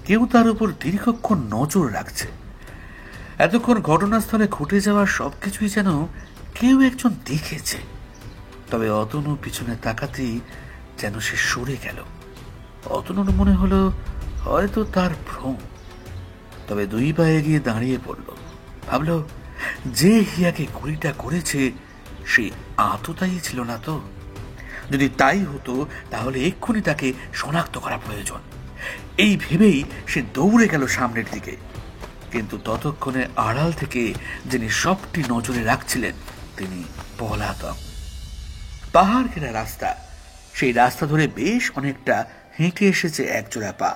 কেউ তার উপর দীর্ঘক্ষণ নজর রাখছে। এতক্ষণ ঘটনাস্থলে ঘটে যাওয়া সবকিছুই যেন কেউ একজন দেখেছে। তবে অতনু পিছনে তাকাতেই যেন সে সরে গেল। অতনুর মনে হলো হয়তো তার ভ্রম। তবে 2 পা এগিয়ে দাঁড়িয়ে পড়ল। ভাবল, যে হিয়াকে গুলিটা করেছে সে আততায়ী ছিল না তো? যদি তাই হতো তাহলে এক্ষুনি তাকে শনাক্ত করা প্রয়োজন। এই ভেবেই সে দৌড়ে গেল সামনের দিকে। কিন্তু ততক্ষণে আড়াল থেকে যিনি সবটি নজরে রাখছিলেন তিনি পলাতক। পাহাড় ঘেরা রাস্তা, সেই রাস্তা ধরে বেশ অনেকটা হেঁটে এসেছে একজোড়া পা।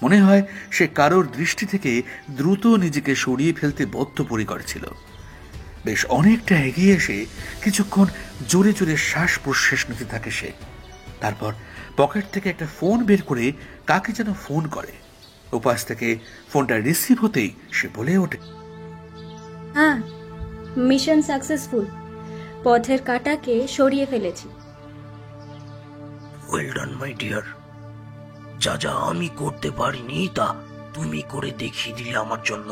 মনে হয় সে কারোর দৃষ্টি থেকে দ্রুত নিজেকে সরিয়ে ফেলতে বদ্ধপরিকর ছিল। বেশ অনেকটা এগিয়ে এসে কিছুক্ষণ জোরে জোরে শ্বাস প্রশ্বাস নিতে থাকে সে। তারপর পকেট থেকে একটা ফোন বের করে কাকে যেন ফোন করে। উপাস থেকে ফোনটা রিসিভ হতেই সে বলে ওঠে, হ্যাঁ, মিশন সাকসেসফুল। পথের কাঁটাকে সরিয়ে ফেলেছি। Well done my dear. যা যা আমি করতে পারিনি তা তুমি করে দেখিয়ে দিলে আমার জন্য।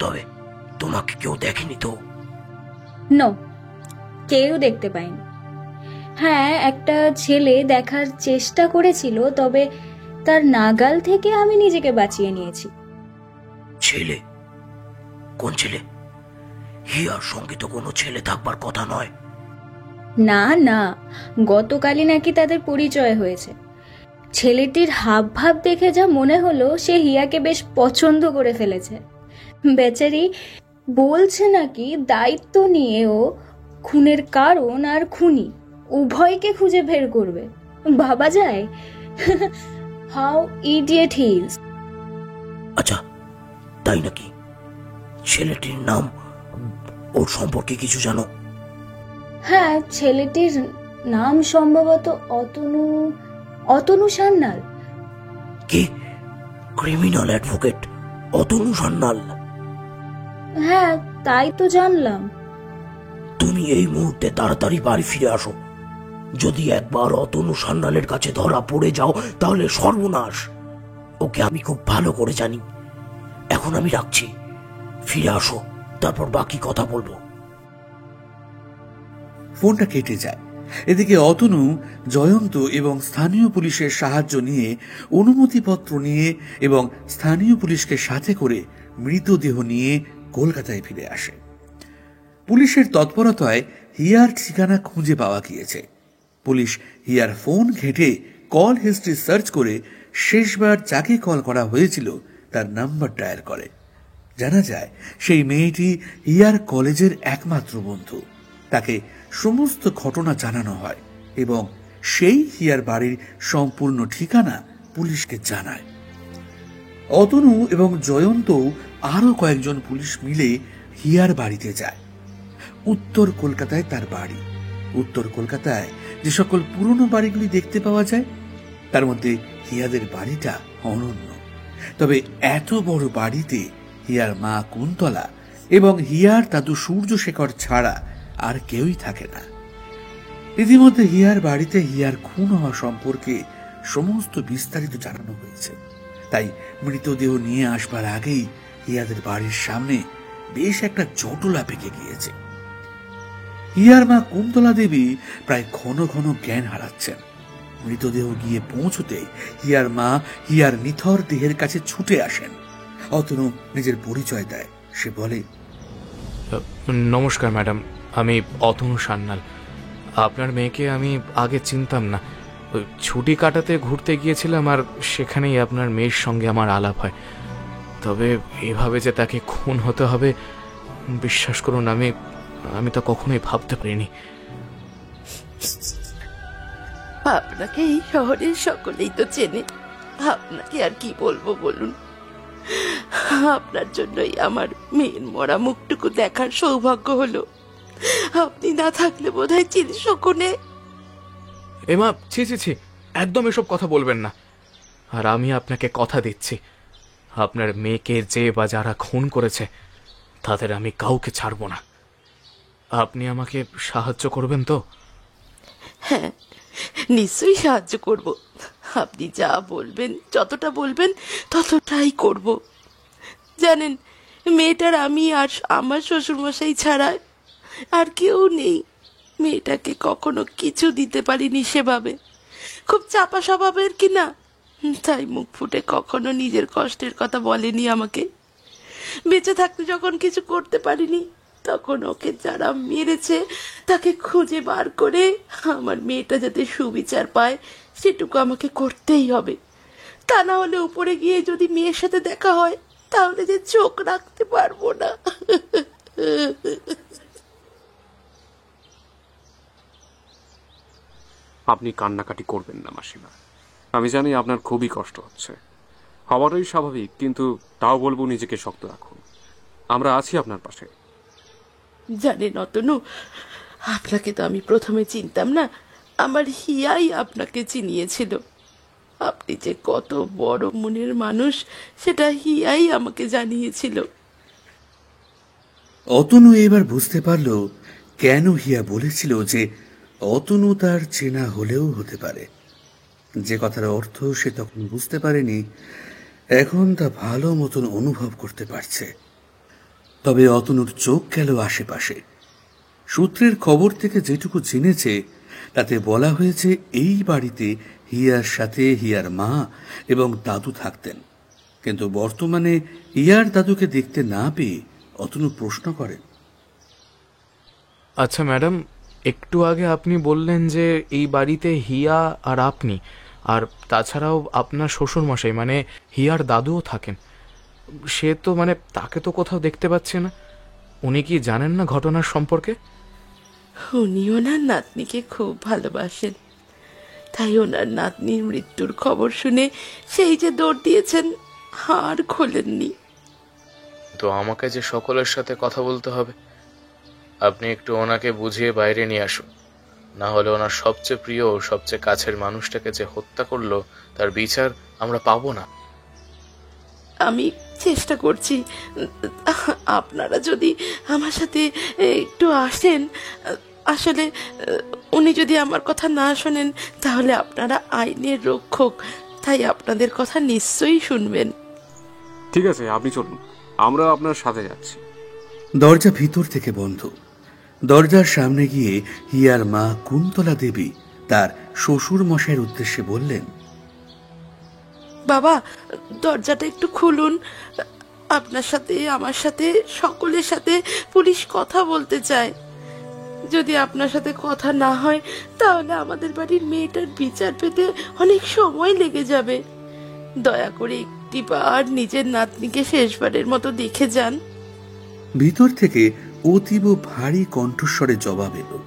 তবে তোমাকে কেউ দেখেনি তো? নো, কেউ দেখতে পায়নি। হ্যাঁ, একটা ছেলে দেখার চেষ্টা করেছিল, তবে তার নাগাল থেকে আমি নিজেকে বাঁচিয়ে নিয়েছি। ছেলে? কোন ছেলে? হিয়ার সঙ্গে তো কোনো ছেলে থাকবার কথা নয়। না না, গতকালই নাকি তাদের পরিচয় হয়েছে। ছেলেটির হাব ভাব দেখে যা মনে হলো সে হিয়াকে বেশ পছন্দ করে ফেলেছে। বেচারি বলছে নাকি দায়িত্ব নিয়ে ও খুনের কারণ আর খুনি উভয়কে খুঁজে বের করবে। ভাবা যায়? How idiot he is. আচ্ছা, তাই নাকি? ছেলেটির নাম, ওর সম্পর্কে কিছু জানো? হ্যাঁ, ছেলেটির নাম সম্ভবত অতনু সান্যাল। কি? Criminal advocate Atanu Sanyal? হ্যাঁ, তাই তো জানলাম। তুমি এই মুহূর্তে তাড়াতাড়ি বাড়ি ফিরে আসো। যদি একবার অতনু সান্যালের কাছে ধরা পড়ে যাও তাহলে সর্বনাশ। ওকে আমি খুব ভালো করে জানি। এখন আমি রাখছি, ফিরে আসো, তারপর বাকি কথা বলবো। ফোনটা কেটে যায়। এদিকে অতনু জয়ন্ত এবং স্থানীয় পুলিশের সাহায্য নিয়ে, অনুমতিপত্র নিয়ে এবং স্থানীয় পুলিশকে সাথে করে মৃতদেহ নিয়ে কলকাতায় ফিরে আসে। পুলিশের তৎপরতায় হিয়ার ঠিকানা খুঁজে পাওয়া গিয়েছে। পুলিশ হিয়ার ফোন ঘেঁটে কল হিস্ট্রি সার্চ করে শেষবার যাকে কল করা হয়েছিল তার নাম্বার ডায়াল করে। জানা যায় সেই মেয়েটি হিয়ার কলেজের একমাত্র বন্ধু। তাকে সমস্ত ঘটনা জানানো হয় এবং সেই হিয়ার বাড়ির সম্পূর্ণ ঠিকানা পুলিশকে জানায়। অতনু এবং জয়ন্ত আরো কয়েকজন পুলিশ মিলে হিয়ার বাড়িতে যায়। উত্তর কলকাতায় তার বাড়ি। উত্তর কলকাতায় যে সকল পুরনো বাড়িগুলি দেখতে পাওয়া যায় তার মধ্যে হিয়াদের বাড়িটা অনন্য। তবে এত বড় বাড়িতে হিয়ার মা কুন্তলা এবং হিয়ার দাদু সূর্যশেখর ছাড়া আর কেউই থাকে না। ইতিমধ্যে হিয়ার বাড়িতে হিয়ার খুন হওয়া সম্পর্কে সমস্ত বিস্তারিত জানানো হয়েছে। তাই মৃতদেহ নিয়ে আসবার আগেই হিয়াদের বাড়ির সামনে বেশ একটা জটলা পেকে গিয়েছে। হিয়ার মা কুন্তলা দেবী প্রায় ঘন ঘন জ্ঞান হারাচ্ছেন। মৃতদেহ গিয়ে পৌঁছতে হিয়ার মা হিয়ার নিথর দেহের কাছে ছুটে আসেন। অতনু নিজের পরিচয় দেয়। সে বলে, নমস্কার ম্যাডাম, আমি অতনু সান্যাল। আপনার মেয়েকে আমি আগে চিনতাম না। ছুটি কাটাতে ঘুরতে গিয়েছিলাম আর সেখানেই আপনার মেয়ের সঙ্গে আমার আলাপ হয়। তবে এভাবে যে তাকে খুন হতে হবে বিশ্বাস করুন, আমি তা কখনোই ভাবতে পারিনি। আপনাকে এই শহরের সকলেই তো চেনে, আপনাকে আর কি বলবো বলুন। আপনার জন্যই আমার মেয়ের মরা মুখটুকু দেখার সৌভাগ্য হলো। আপনি না থাকলে বোধহয় চিরশকুনে। এমা, ছি ছি ছি, একদম এসব কথা বলবেন না। আর আমি আপনাকে কথা দিচ্ছি, আপনার মেয়েকে যে বা যারা খুন করেছে তাদের আমি কাউকে ছাড়ব না। আপনি আমাকে সাহায্য করবেন তো? হ্যাঁ, নিশ্চয়ই সাহায্য করব। আপনি যা বলবেন, যতটা বলবেন ততটাই করব। জানেন, মেয়েটার আমি আর আমার শ্বশুরমশাই ছাড়া আর কেউ নেই। মেয়েটাকে কখনো কিছু দিতে পারিনি সেভাবে, খুব চাপা স্বভাবের কিনা, তাই মুখ ফুটে কখনো নিজের কষ্টের কথা বলেনি আমাকে। বেঁচে থাকতে যখন কিছু করতে পারিনি, তখন ওকে যারা মেরেছে তাকে খুঁজে বার করে আমার মেয়েটা যাতে সুবিচার পায় সেটুকু আমাকে করতেই হবে। তা না হলে উপরে গিয়ে যদি মেয়ের সাথে দেখা হয় তাহলে যে চোখ রাখতে পারবো না। আপনি কান্নাকাটি করবেন না মাসিমা, আমি জানি আপনার খুবই কষ্ট হচ্ছে, হওয়াটাই স্বাভাবিক, কিন্তু তাও বলবো নিজেকে শক্ত রাখুন, আমরা আছি আপনার পাশে। জানেন অতনু, আপনাকে তো আমি প্রথমে চিনতাম না, আমার হিয়াই আপনাকে চিনিয়েছিল। আপনি যে কত বড় মনের মানুষ সেটা হিয়াই আমাকে জানিয়েছিল। অতনু এবার বুঝতে পারল কেন হিয়া বলেছিল যে অতনু তার চেনা হলেও হতে পারে। যে কথার অর্থ সে তখন বুঝতে পারেনি, এখন তা ভালো মতন অনুভব করতে পারছে। তবে অতনুর চোখ গেল আশেপাশে। সূত্রের খবর থেকে যেটুকু জেনেছে তাতে বলা হয়েছে এই বাড়িতে হিয়ার সাথে হিয়ার মা এবং দাদু থাকতেন, কিন্তু বর্তমানে হিয়ার দাদুকে দেখতে না পেয়ে অতনু প্রশ্ন করেন, আচ্ছা ম্যাডাম, একটু আগে আপনি বললেন যে এই বাড়িতে হিয়া আর আপনি, আর তাছাড়াও আপনার শ্বশুরমশাই মানে হিয়ার দাদুও থাকেন। সে তো মানে তাকে তো কোথাও দেখতে পাচ্ছে না। উনি কি জানেন না ঘটনার সম্পর্কে? উনি ওনার নাতনিকে খুব ভালোবাসেন, তাই ওনার নাতনির মৃত্যুর খবর শুনে সেই যে দৌড় দিয়েছেন, আর খোলেননি। তো আমাকে যে সকলের সাথে কথা বলতে হবে, আপনি একটু ওনাকে বুঝিয়ে বাইরে নিয়ে আসুন, না হলে ওনার সবচেয়ে প্রিয় সবচেয়ে কাছের মানুষটাকে যে হত্যা করলো তার বিচার আমরা পাবো না। আমি চেষ্টা করছি। আপনারা যদি আমার সাথে একটু আসেন, আসলে উনি যদি আমার কথা না শোনেন তাহলে আপনারা আইনের রক্ষক, তাই আপনাদের কথা নিশ্চয়ই শুনবেন। ঠিক আছে, আপনি চলুন, আমরা আপনার সাথে যাচ্ছি। দরজা ভিতর থেকে বন্ধ। দরজার সামনে গিয়ে হিয়ার মা কুন্তলা দেবী তার শ্বশুর মশাইয়ের উদ্দেশ্যে বললেন, বাবা, দরজাটা একটু খুলুন। আপনার সাথে, আমার সাথে, সকলের সাথে পুলিশ কথা বলতে চায়। যদি আপনার সাথে কথা না হয় তাহলে আমাদের বাড়ির মেয়েটার বিচার পেতে অনেক সময় লেগে যাবে। দয়া করে একটিবার নিজের নাতনিকে শেষবারের মতো দেখে যান। ভিতর থেকে অতীব ভারী কণ্ঠস্বরে জবাব এলো,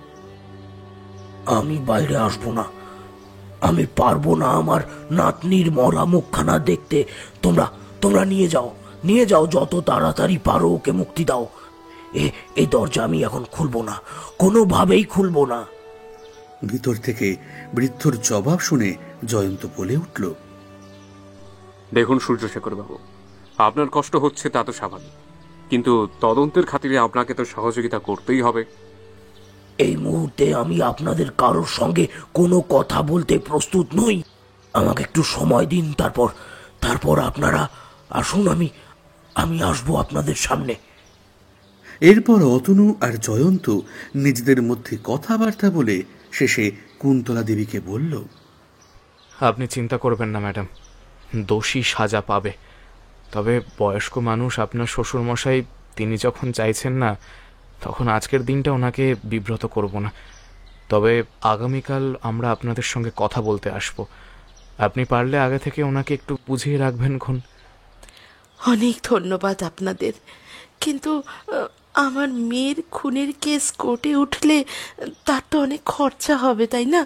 আমি বাইরে আসবো না, আমি পারবো না আমার নাতনির মরা মুখখানা দেখতে। তোমরা নিয়ে যাও যত তাড়াতাড়ি পারো, ওকে মুক্তি দাও। এই দরজা আমি এখন খুলবো না, কোনোভাবেই খুলবো না। ভিতর থেকে বৃদ্ধর জবাব শুনে জয়ন্ত বলে উঠল, দেখুন সূর্যশেখর বাবু, আপনার কষ্ট হচ্ছে তা তো স্বাভাবিক, কিন্তু তদন্তের খাতিরে আপনাকে তো সহযোগিতা করতেই হবে। এই মুহূর্তে আমি আপনাদের কারোর সঙ্গে কোনো কথা বলতে প্রস্তুত নই। আমাকে একটু সময় দিন, তারপর আপনারা আসুন, আমি আসবো আপনাদের সামনে। এরপর অতনু আর জয়ন্ত নিজেদের মধ্যে কথাবার্তা বলে শেষে কুন্তলা দেবীকে বলল, আপনি চিন্তা করবেন না ম্যাডাম, দোষী সাজা পাবে। তবে বয়স্ক মানুষ আপনার শ্বশুরমশাই, তিনি যখন চাইছেন না, তখন আজকের দিনটা ওনাকে বিব্রত করব না। তবে আগামীকাল আমরা আপনাদের সঙ্গে কথা বলতে আসব। আপনি পারলে আগে থেকে ওনাকে একটু বুঝিয়ে রাখবেন। অনেক ধন্যবাদ আপনাদের, কিন্তু আমার মেয়ের খুনের কেস কোর্টে উঠলে তার তো অনেক খরচা হবে, তাই না?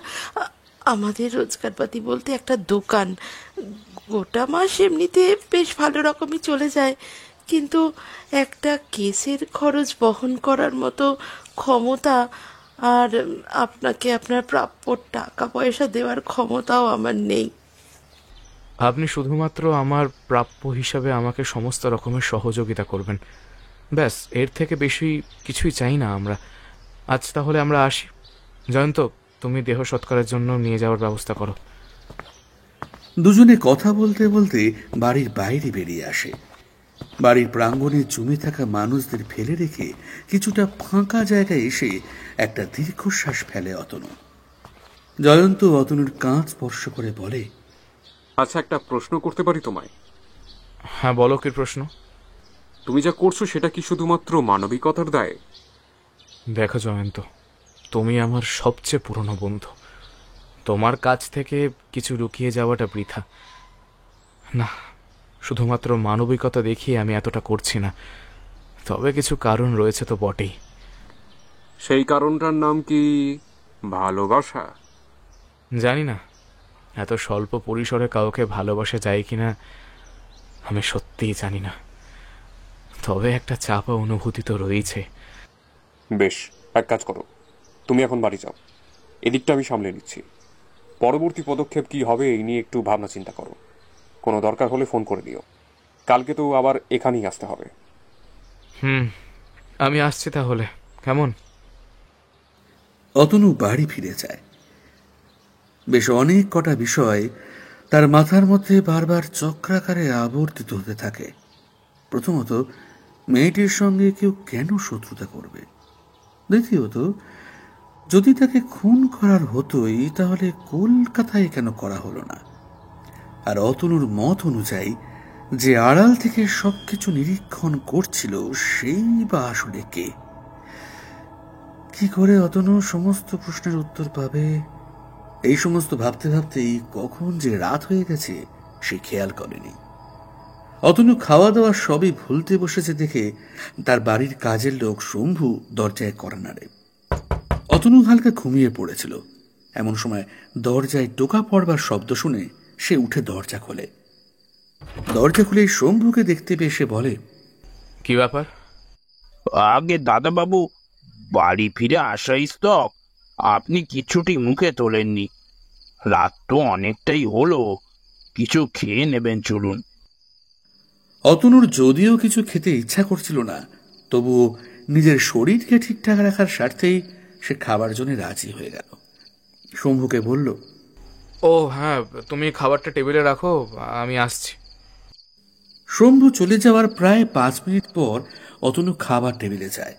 আমাদের রোজগারপাতি বলতে একটা দোকান, গোটা মাস এমনিতে বেশ ভালো রকমই চলে যায়, কিন্তু একটা কেসের খরচ বহন করার মতো ক্ষমতা আর আপনাকে আপনার প্রাপ্য টাকা পয়সা দেওয়ার ক্ষমতাও আমার নেই। আপনি শুধুমাত্র আমার প্রাপ্য হিসাবে আমাকে সমস্ত রকমের সহযোগিতা করবেন, ব্যাস, এর থেকে বেশি কিছুই চাই না আমরা। আজ তাহলে আমরা আসি। জয়ন্ত, তুমি দেহ সৎকারের জন্য নিয়ে যাওয়ার ব্যবস্থা করো। দুজনে কথা বলতে বলতে বাড়ির বাইরে বেরিয়ে আসে। বাড়ির প্রাঙ্গণে জমে থাকা মানুষদের ফেলে রেখে কিছুটা ফাঁকা জায়গায় এসে একটা দীর্ঘশ্বাস ফেলে অতনু। জয়ন্ত অতনুর কাঁধ স্পর্শ করে বলে, আচ্ছা, একটা প্রশ্ন করতে পারি তোমায়? হ্যাঁ, বলো, কি প্রশ্ন? তুমি যা করছো সেটা কি শুধুমাত্র মানবিকতার দায়? দেখো জয়ন্ত, তুমি আমার সবচেয়ে পুরনো বন্ধু। তোমার কাছ থেকে কিছু লুকিয়ে যাওয়াটা বৃথা। না, শুধুমাত্র মানবিকতা দেখিয়ে আমি এতটা করছি না, তবে কিছু কারণ রয়েছে তো বটেই। সেই কারণটার নাম কি ভালোবাসা? জানি না, এত স্বল্প পরিসরে কাউকে ভালোবাসা যায় কিনা আমি সত্যিই জানি না, তবে একটা চাপা অনুভূতি তো রয়েছে। বেশ, এক কাজ করো, তুমি এখন বাড়ি যাও, এদিকটা আমি সামলে নিচ্ছি। পরবর্তী পদক্ষেপ কি হবে এই নিয়ে একটু ভাবনা চিন্তা করো। কোনো দরকার হলে ফোন করে দিও। কালকে তো আবার এখানেই আসতে হবে। আমি আসছি তাহলে, কেমন? অতনু বাড়ি ফিরে যায়। বেশ অনেক কটা বিষয় তার মাথার মধ্যে বারবার চক্রাকারে আবর্তিত হতে থাকে। প্রথমত, মেয়েটির সঙ্গে কেউ কেন শত্রুতা করবে? দ্বিতীয়ত, যদি তাকে খুন করার হতোই তাহলে কলকাতায় কেন করা হলো না? আর অতনুর মত অনুযায়ী যে আড়াল থেকে সবকিছু নিরীক্ষণ করছিল সেই বা আসলে কে? কি করে অতনু সমস্ত প্রশ্নের উত্তর পাবে? এই সমস্ত ভাবতে ভাবতেই কখন যে রাত হয়ে গেছে সে খেয়াল করেনি। অতনু খাওয়া দাওয়া সবই ভুলতে বসেছে দেখে তার বাড়ির কাজের লোক শম্ভু দরজায় কড়া নাড়ে। অতনু হালকা ঘুমিয়ে পড়েছিল। এমন সময় দরজায় টোকা পড়বার শব্দ শুনে সে উঠে দরজা খোলে। দরজা খুলে শম্ভুকে দেখতে পেয়ে সে বলে, কি ব্যাপার? আগে দাদাবাবু, বাড়ি ফিরে আসাই স্তক, আপনি কিছুটি মুখে তোলেননি। রাত তো অনেকটাই হলো, কিছু খেয়ে নেবেন চলুন। অতনুর যদিও কিছু খেতে ইচ্ছা করছিল না, তবুও নিজের শরীরকে ঠিকঠাক রাখার স্বার্থেই সে খাবার জন্য রাজি হয়ে গেল। শম্ভুকে বলল, ও হ্যাঁ, তুমি খাবারটা টেবিলে রাখো, আমি আসছি। শম্ভু চলে যাওয়ার প্রায় 5 মিনিট পর অতনু খাবার টেবিলে যায়।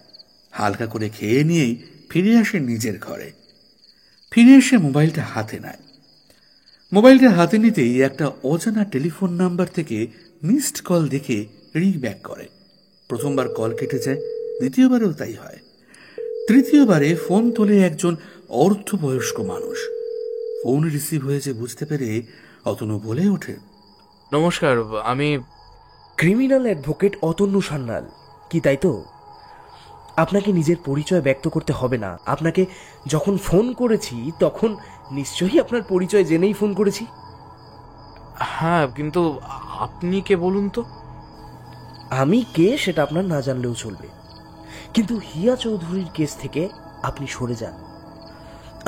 হালকা করে খেয়ে নিয়েই ফিরে আসে নিজের ঘরে। ফিরে এসে মোবাইলটা হাতে নেয়। মোবাইলটা হাতে নিতেই একটা অজানা টেলিফোন নাম্বার থেকে মিসড কল দেখে রিং ব্যাক করে। প্রথমবার কল কেটে যায়, দ্বিতীয়বারেও তাই হয়। তৃতীয়বারে ফোন তোলে একজন অর্ধবয়স্ক মানুষ। ফোন রিসিভ হয়েছে বুঝতে পেরে অতনু বলে ওঠে, নমস্কার, আমি ক্রিমিনাল অ্যাডভোকেট অতনু সান্যাল। কি তাই তো? আপনাকে নিজের পরিচয় ব্যক্ত করতে হবে না। আপনাকে যখন ফোন করেছি তখন নিশ্চয়ই আপনার পরিচয় জেনেই ফোন করেছি। হ্যাঁ, কিন্তু আপনি কে বলুন তো? আমি কে সেটা আপনার না জানলেও চলবে, কিন্তু হিয়া চৌধুরীর কেস থেকে আপনি সরে যান।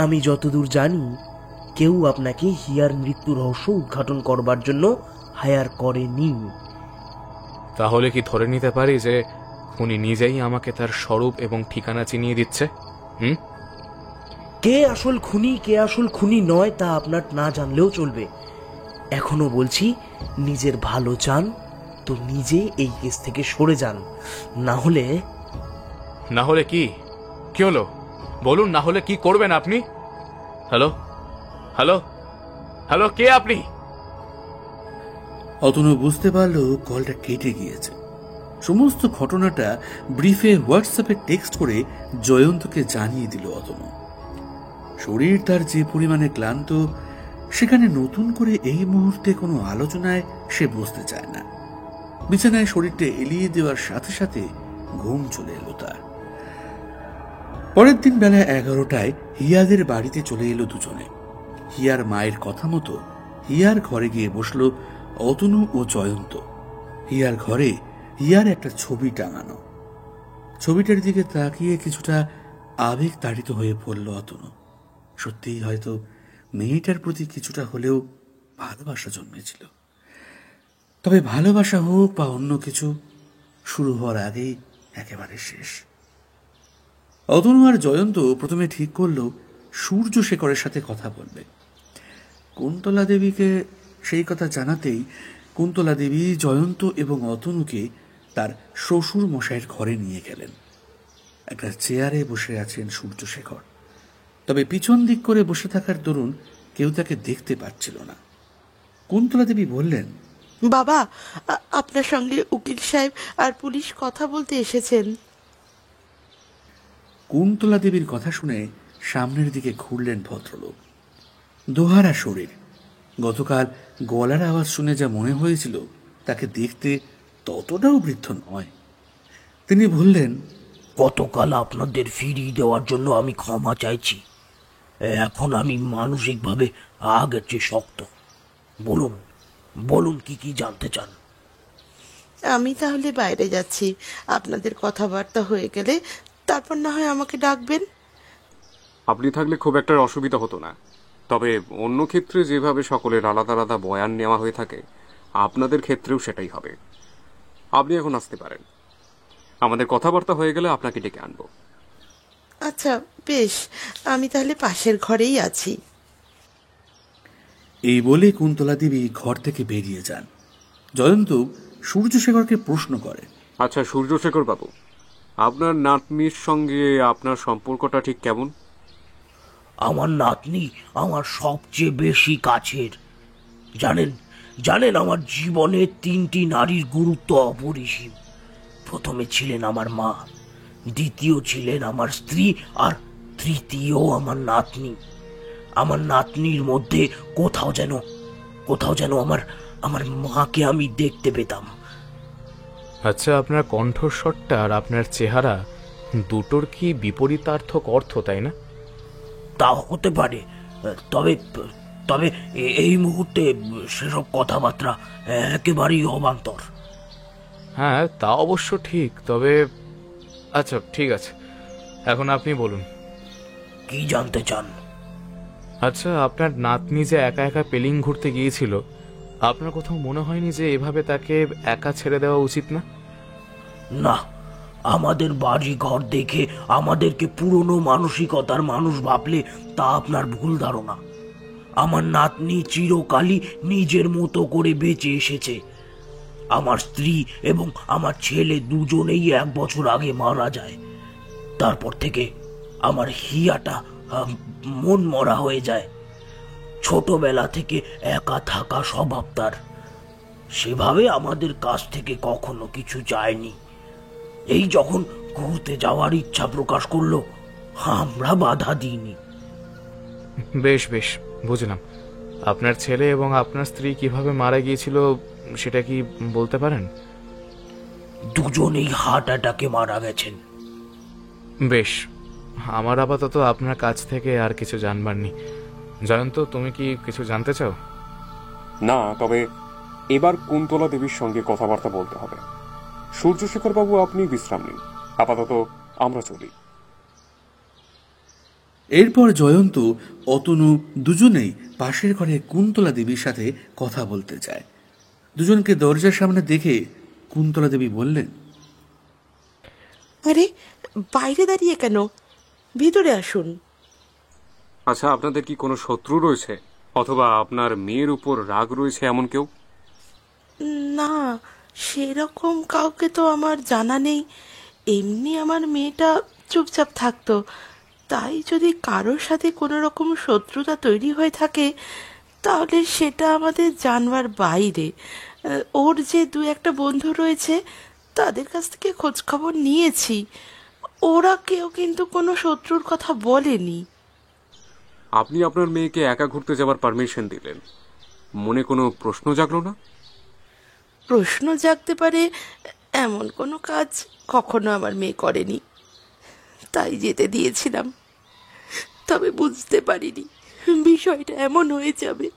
আমি যতদূর জানি কেউ আপনাকে হিয়ার মৃত্যু রহস্য উদ্ঘাটন করবার জন্য হায়ার করেনি। তাহলে কি ধরে নিতে পারি যে উনি নিজেই আমাকে তার স্বরূপ এবং ঠিকানা চিনিয়ে দিচ্ছে? কে আসল খুনি কে আসল খুনি নয় তা আপনার না জানলেও চলবে। এখনো বলছি, নিজের ভালো চান তো নিজে এই কেস থেকে সরে যান, না হলে কি কি হলো বলুন, না হলে কি করবেন আপনি? হ্যালো হ্যালো হ্যালো, কে আপনি? অতনু বুঝতে পারল কলটা কেটে গিয়েছে। সমস্ত ঘটনাটা ব্রিফে হোয়াটসঅ্যাপে টেক্সট করে জয়ন্তকে জানিয়ে দিল অতনু। শরীর তার যে পরিমাণে ক্লান্ত, সেখানে নতুন করে এই মুহূর্তে কোনো আলোচনায় সে বসতে চায় না। বিছানায় শরীরটা এলিয়ে দেওয়ার সাথে সাথে ঘুম চলে এলো তার। পরের দিন বেলা 11টায় হিয়াদের বাড়িতে চলে এলো দুজনে। হিয়ার মায়ের কথা মতো হিয়ার ঘরে গিয়ে বসলো অতনু ও জয়ন্ত। হিয়ার ঘরে হিয়ার একটা ছবি টাঙানো। ছবিটার দিকে তাকিয়ে কিছুটা আবেগ তাড়িত হয়ে পড়ল অতনু। সত্যিই হয়তো মেয়েটার প্রতি কিছুটা হলেও ভালোবাসা জন্মেছিল। তবে ভালোবাসা হোক বা অন্য কিছু, শুরু হওয়ার আগেই একেবারে শেষ। অতনু আর জয়ন্ত প্রথমে ঠিক করলো সূর্যশেখরের সাথে কথা বলবে। কুন্তলা দেবীকে সেই কথা জানাতেই কুন্তলা দেবী জয়ন্ত এবং অতনুকে তার শ্বশুর মশাইয়ের ঘরে নিয়ে গেলেন। একটা চেয়ারে বসে আছেন সূর্যশেখর, তবে পিছন দিক করে বসে থাকার দরুন কেউ তাকে দেখতে পাচ্ছিল না। কুন্তলা দেবী বললেন, বাবা, আপনার সঙ্গে উকিল সাহেব আর পুলিশ কথা বলতে এসেছেন। কুন্তলা দেবীর কথা শুনে সামনের দিকে ঘুরলেন ভদ্রলোক। দোহারা শরীর, গতকাল গলার আওয়াজ শুনে যা মনে হয়েছিল তাকে দেখতে ততটাও বৃদ্ধ নয়। তিনি বললেন, গতকাল আপনাদের ফিরিয়ে দেওয়ার জন্য আমি ক্ষমা চাইছি। এখন আমি মানসিকভাবে আগের চেয়ে শক্ত। বলুন বলুন, কি কি জানতে চান? আমি তাহলে বাইরে যাচ্ছি, আপনাদের কথাবার্তা হয়ে গেলে তারপর না হয় আমাকে ডাকবেন। আপনি থাকলে খুব একটা অসুবিধা হতো না, তবে অন্য ক্ষেত্রে যেভাবে সকলের আলাদা আলাদা বয়ান নেওয়া হয়ে থাকে আপনাদের ক্ষেত্রেও সেটাই হবে। আপনি এখন আসতে পারেন। আমাদের কথাবার্তা হয়ে গেলে আপনাকে ডেকে আনবো। আচ্ছা বেশ, আমি তাহলে পাশের ঘরেই আছি। এই বলে কুন্তলা দেবী ঘর থেকে বেরিয়ে যান। জয়ন্ত সূর্যশেখরকে প্রশ্ন করে, আচ্ছা সূর্যশেখর বাবু, আপনার নাতনির সঙ্গে আপনার সম্পর্কটা ঠিক কেমন? আমার নাতনি আমার সবচেয়ে বেশি কাছের। জানেন জানেন আমার জীবনে 3টি নারীর গুরুত্ব অপরিসীম। প্রথমে ছিলেন আমার মা, দ্বিতীয় ছিলেন আমার স্ত্রী, আর তৃতীয় আমার নাতনি। আমার নাতনির মধ্যে কোথাও যেন আমার মাকে আমি দেখতে পেতাম। আচ্ছা, আপনার কণ্ঠস্বরটা আর আপনার চেহারা দুটোর কি বিপরীতার্থক অর্থ, তাই না? তা হতে পারে, তবে তবে এই মুহূর্তে সেসব কথাবার্তা একেবারেই অবান্তর। হ্যাঁ, তা অবশ্য ঠিক, তবে আচ্ছা ঠিক আছে, এখন আপনি বলুন। কি জানতে চান? আচ্ছা, আপনার নাতনি যে একা একা পেলিং ঘুরতে গিয়েছিল, আপনার কোথাও মনে হয়নি যে এভাবে তাকে একা ছেড়ে দেওয়া উচিত না? না, আমাদের বাড়ি ঘর দেখে আমাদেরকে পুরনো মানসিকতার মানুষ ভাবলে তা আপনার ভুল ধারণা। আমার নাতনি চিরকালই নিজের মতো করে বেঁচে এসেছে। আমার স্ত্রী এবং আমার ছেলে দুজনেই 1 বছর আগে মারা যায়। তারপর থেকে আমার হিয়াটা মন মরা হয়ে যায়। ছোটবেলা থেকে একা থাকা স্বভাব তার। সেভাবে আমাদের কাছ থেকে কখনো কিছু চায়নি। এই যখন ঘুরতে যাওয়ার ইচ্ছা প্রকাশ করলো, আমরা বাধা দিইনি। বেশ বেশ, বুঝলাম। আপনার ছেলে এবং আপনার স্ত্রী কিভাবে মারা গিয়েছিল সেটা কি বলতে পারেন? দুজনেই হার্ট অ্যাটাকে মারা গেছেন। বেশ, আমার আপাতত আপনার কাছ থেকে আর কিছু জানবার নেই। জয়ন্ত, তুমি কি কিছু জানতে চাও? না, তবে এবার কুন্তলা দেবীর সঙ্গে কথাবার্তা বলতে হবে। সূর্যশেখর বাবু, আপনি বিশ্রাম নিন, আপাতত আমরা চলি। এরপর জয়ন্ত অতনু দুজনেই পাশের ঘরে কুন্তলা দেবীর সাথে কথা বলতে যায়। দুজনকে দরজার সামনে দেখে কুন্তলা দেবী বললেন, আরে বাইরে দাঁড়িয়ে কেন, ভিতরে আসুন। আচ্ছা, আপনাদের কি কোনো শত্রু রয়েছে, অথবা আপনার মেয়ের উপর রাগ রয়েছে এমন কেউ? না, সেরকম কাউকে তো আমার জানা নেই। এমনি আমার মেয়েটা চুপচাপ থাকতো, তাই যদি কারোর সাথে কোনো রকম শত্রুতা তৈরি হয়ে থাকে তাহলে সেটা আমাদের জানবার বাইরে। ওর যে 2-1টা বন্ধু রয়েছে তাদের কাছ থেকে খোঁজখবর নিয়েছি, ওরা কেউ কিন্তু কোনো শত্রুর কথা বলেনি। আপনি আপনার মেয়েকে একা ঘুরতে যাওয়ার পারমিশন দিলেন, মনে কোনো প্রশ্ন জাগলো না? প্রশ্ন জাগতে পারে, এমন কোনো কাজ কখনো আমার মেয়ে করেনি, তাই যেতে দিয়েছিলাম। তবে বুঝতে পারিনি বিষয়টা এমন হয়ে যাবে।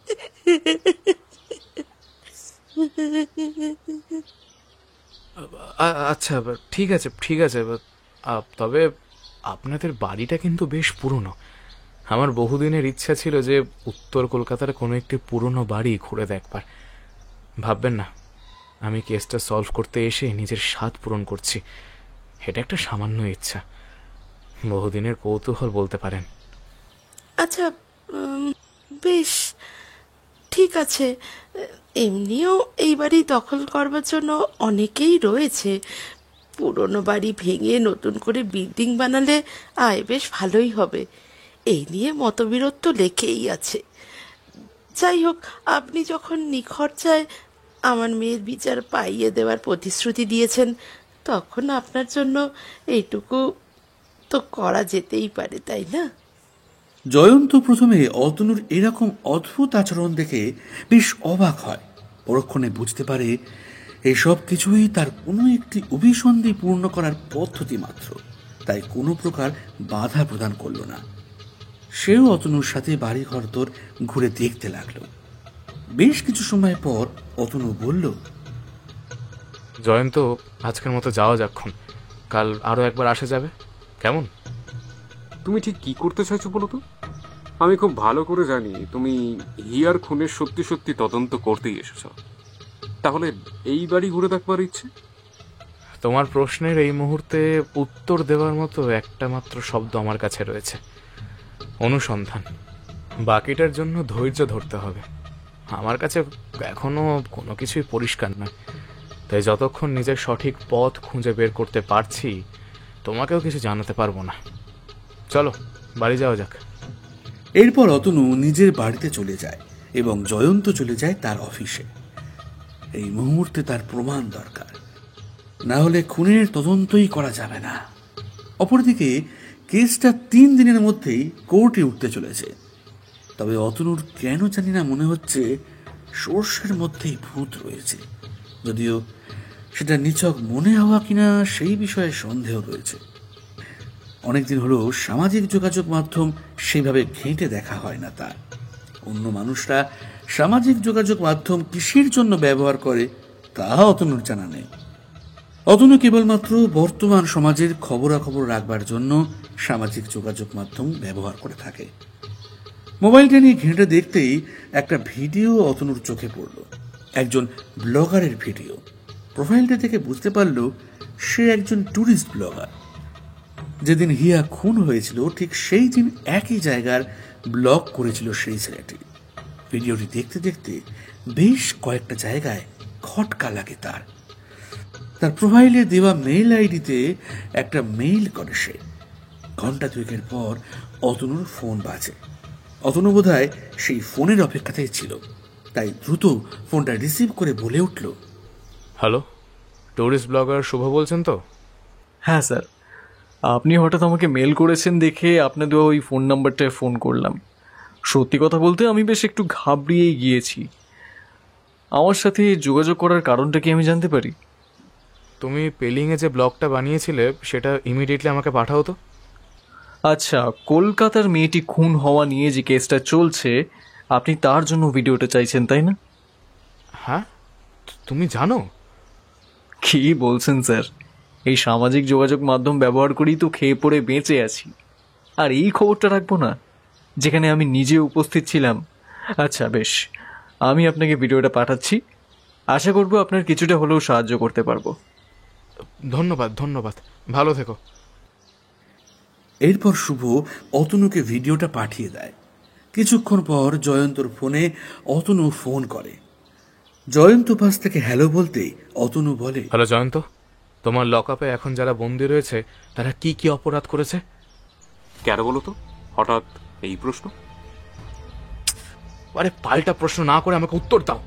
আচ্ছা, ঠিক আছে ঠিক আছে। তবে আপনাদের বাড়িটা কিন্তু বেশ পুরনো। আমার বহুদিনের ইচ্ছা ছিল যে উত্তর কলকাতার কোনো একটি পুরনো বাড়ি ঘুরে দেখবার। ভাববেন না, আমি কেসটা সলভ করতে এসে নিজের স্বাদ পূরণ করছি। এটা একটা সামান্য ইচ্ছা, বহুদিনের কৌতূহল বলতে পারেন। আচ্ছা, বেশ ঠিক আছে। এমনিও এই বাড়ি দখল করবার জন্য অনেকেই রয়েছে। পুরনো বাড়ি ভেঙে নতুন করে বিল্ডিং বানালে আয় বেশ ভালোই হবে। এই নিয়ে মতবিরোধ তো লেখেই আছে। যাই হোক, আপনি যখন নিখরচায় আমার মেয়ের বিচার পাইয়ে দেওয়ার প্রতিশ্রুতি দিয়েছেন, তখন আপনার জন্য এইটুকু তো করা যেতেই পারে, তাই না? জয়ন্ত প্রথমে অতনুর এরকম অদ্ভুত আচরণ দেখে বেশ অবাক হয়। পরক্ষণে বুঝতে পারে এসব কিছুই তার কোনো একটি অভিসন্ধি পূর্ণ করার পদ্ধতি মাত্র, তাই কোনো প্রকার বাধা প্রদান করল না। সেও অতনুর সাথে বাড়িঘর তোর ঘুরে দেখতে লাগলো। বেশ কিছু সময় পর অতনু বলল, জয়ন্ত, আজকের মতো যাওয়া যাক্ষণ, কাল আরো একবার আসা যাবে, কেমন? তুমি ঠিক কি করতে চাইছো বলো তো? আমি খুব ভালো করে জানি তুমি হিয়ার খুনের সত্যি সত্যি তদন্ত করতেই এসেছ। তাহলে এই বাড়ি ঘুরে দেখবার ইচ্ছে? তোমার প্রশ্নের এই মুহূর্তে উত্তর দেওয়ার মতো একটা মাত্র শব্দ আমার কাছে রয়েছে: অনুসন্ধান। বাকিটার জন্য ধৈর্য ধরতে হবে। আমার কাছে এখনো কোনো কিছুই পরিষ্কার নয়, তাই যতক্ষণ নিজের সঠিক পথ খুঁজে বের করতে পারছি তোমাকেও কিছু জানাতে পারবো না। চলো বাড়ি যাওয়া যাক। এরপর অতনু নিজের বাড়িতে চলে যায় এবং জয়ন্ত চলে যায় তার অফিসে। এই মুহূর্তে তার প্রমাণ দরকার, না হলে খুনের তদন্তই করা যাবে না। অপরদিকে কেসটা 3 দিনের মধ্যেই কোর্টে উঠতে চলেছে। তবে অতনুর কেন জানি না মনে হচ্ছে সর্ষের মধ্যেই ভূত রয়েছে, যদিও সেটা নিছক মনে হওয়া কিনা সেই বিষয়ে সন্দেহ রয়েছে। অনেকদিন হলো সামাজিক যোগাযোগ মাধ্যম সেইভাবে ঘেঁটে দেখা হয় না তার। অন্য মানুষরা সামাজিক যোগাযোগ মাধ্যম কিসের জন্য ব্যবহার করে তা অতনুর জানা নেই। অতনু কেবলমাত্র বর্তমান সমাজের খবরাখবর রাখবার জন্য সামাজিক যোগাযোগ মাধ্যম ব্যবহার করে থাকে। মোবাইলটা নিয়ে ঘেঁটে দেখতেই একটা ভিডিও অতনুর চোখে পড়ল, একজন ব্লগারের ভিডিও। প্রোফাইলটা থেকে বুঝতে পারল সে একজন ট্যুরিস্ট ব্লগার। যেদিন হিয়া খুন হয়েছিল ঠিক সেই দিন একই জায়গার ব্লগ করেছিল সেই ছেলেটি। ভিডিওটি দেখতে দেখতে বেশ কয়েকটা জায়গায় খটকা লাগে তার। তার প্রোফাইলে দেওয়া মেইল আইডিতে একটা মেইল করে সে। ঘন্টা 2 পর অতনুর ফোন বাজে। অতনু বোধহয় সেই ফোনের অপেক্ষাতেই ছিল, তাই দ্রুত ফোনটা রিসিভ করে বলে উঠল, হ্যালো, টুরিস্ট ব্লগার শুভ বলছেন তো? হ্যাঁ স্যার, আপনি হঠাৎ আমাকে মেল করেছেন দেখে আপনার দেওয়া ওই ফোন নাম্বারটায় ফোন করলাম। সত্যি কথা বলতে আমি বেশ একটু ঘাবড়িয়েই গিয়েছি। আমার সাথে যোগাযোগ করার কারণটা কি আমি জানতে পারি? তুমি পেলিংয়ে যে ব্লগটা বানিয়েছিলে সেটা ইমিডিয়েটলি আমাকে পাঠাও তো। আচ্ছা, কলকাতার মেয়েটি খুন হওয়া নিয়ে যে কেসটা চলছে, আপনি তার জন্য ভিডিওটা চাইছেন তাই না? হ্যাঁ, তুমি জানো? কি বলছেন স্যার, এই সামাজিক যোগাযোগ মাধ্যম ব্যবহার করেই তো খেয়ে পড়ে বেঁচে আছি, আর এই খবরটা রাখবো না যেখানে আমি নিজে উপস্থিত ছিলাম? আচ্ছা বেশ, আমি আপনাকে ভিডিওটা পাঠাচ্ছি। আশা করব আপনার কিছুটা হলেও সাহায্য করতে পারবো। ধন্যবাদ ধন্যবাদ, ভালো থেকো। এরপর শুভ অতনুকে ভিডিওটা পাঠিয়ে দেয়। কিছুক্ষণ পর জয়ন্তর ফোনে অতনু ফোন করে। জয়ন্ত পাশ থেকে হ্যালো বলতেই অতনু বলে, হ্যালো জয়ন্ত, তোমার লকআপে এখন যারা বন্দী রয়েছে তারা কি কি অপরাধ করেছে? কেন বলো তো হঠাৎ এই প্রশ্ন? আরে পাল্টা প্রশ্ন না করে আমাকে উত্তর দাও।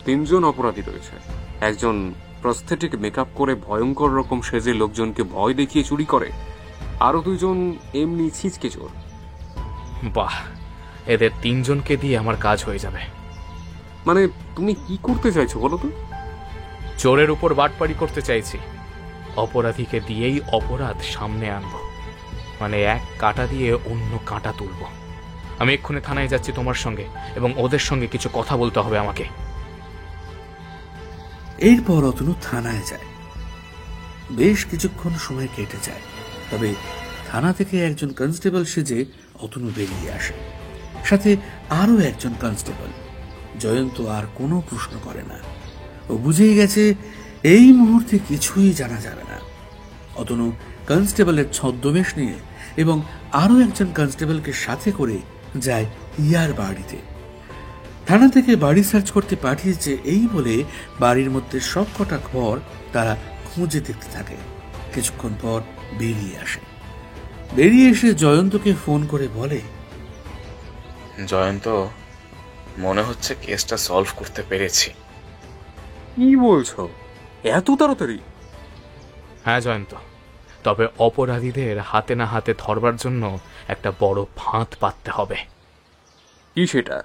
3 জন অপরাধী রয়েছে। একজন প্রস্থেটিক মেকআপ করে ভয়ঙ্কর রকম সেজে লোকজনকে ভয় দেখিয়ে চুরি করে, আরো 2 জন এমনি ছিচকে চোর। বাহ, এদের 3 জনকে দিয়ে আমার কাজ হয়ে যাবে। মানে তুমি কি করতে চাইছো বলো তো? চোরের উপর বাটপাড়ি করতে চাইছি, অপরাধীকে দিয়েই অপরাধ সামনে আনবো, মানে এক কাঁটা দিয়ে অন্য কাঁটা তুলব। আমি এক্ষুনি থানায় যাচ্ছি তোমার সঙ্গে, এবং ওদের সঙ্গে কিছু কথা বলতে হবে আমাকে। এরপর অতনু থানায় যায়। বেশ কিছুক্ষণ সময় কেটে যায়, তবে থানা থেকে একজন কনস্টেবল সেজে অতনু বেরিয়ে আসে, সাথে আরো একজন কনস্টেবল। জয়ন্ত আর কোনো প্রশ্ন করে না, ও বুঝেই গেছে এই মুহূর্তে কিছুই জানা যাবে না। অতনু কনস্টেবলের ছদ্মবেশ নিয়ে এবং আরো একজন কনস্টেবলকে সাথে করে যায় হিয়ার বাড়িতে। থানা থেকে বাড়ি সার্চ করতে পাঠিয়েছে এই বলে বাড়ির মধ্যে সব কটা ঘর তারা খুঁজে দেখতে থাকে। কিছুক্ষণ পর বেরিয়ে আসে। বেরিয়ে এসে জয়ন্তকে ফোন করে বলে, জয়ন্ত, মনে হচ্ছে কেসটা সলভ করতে পেরেছি। কি বলছো, এত তাড়াতাড়ি? হ্যাঁ জয়ন্ত, তবে অপরাধীদের হাতে না হাতে ধরবার জন্য একটা বড় ফাঁদ পাততে হবে। কি সেটা?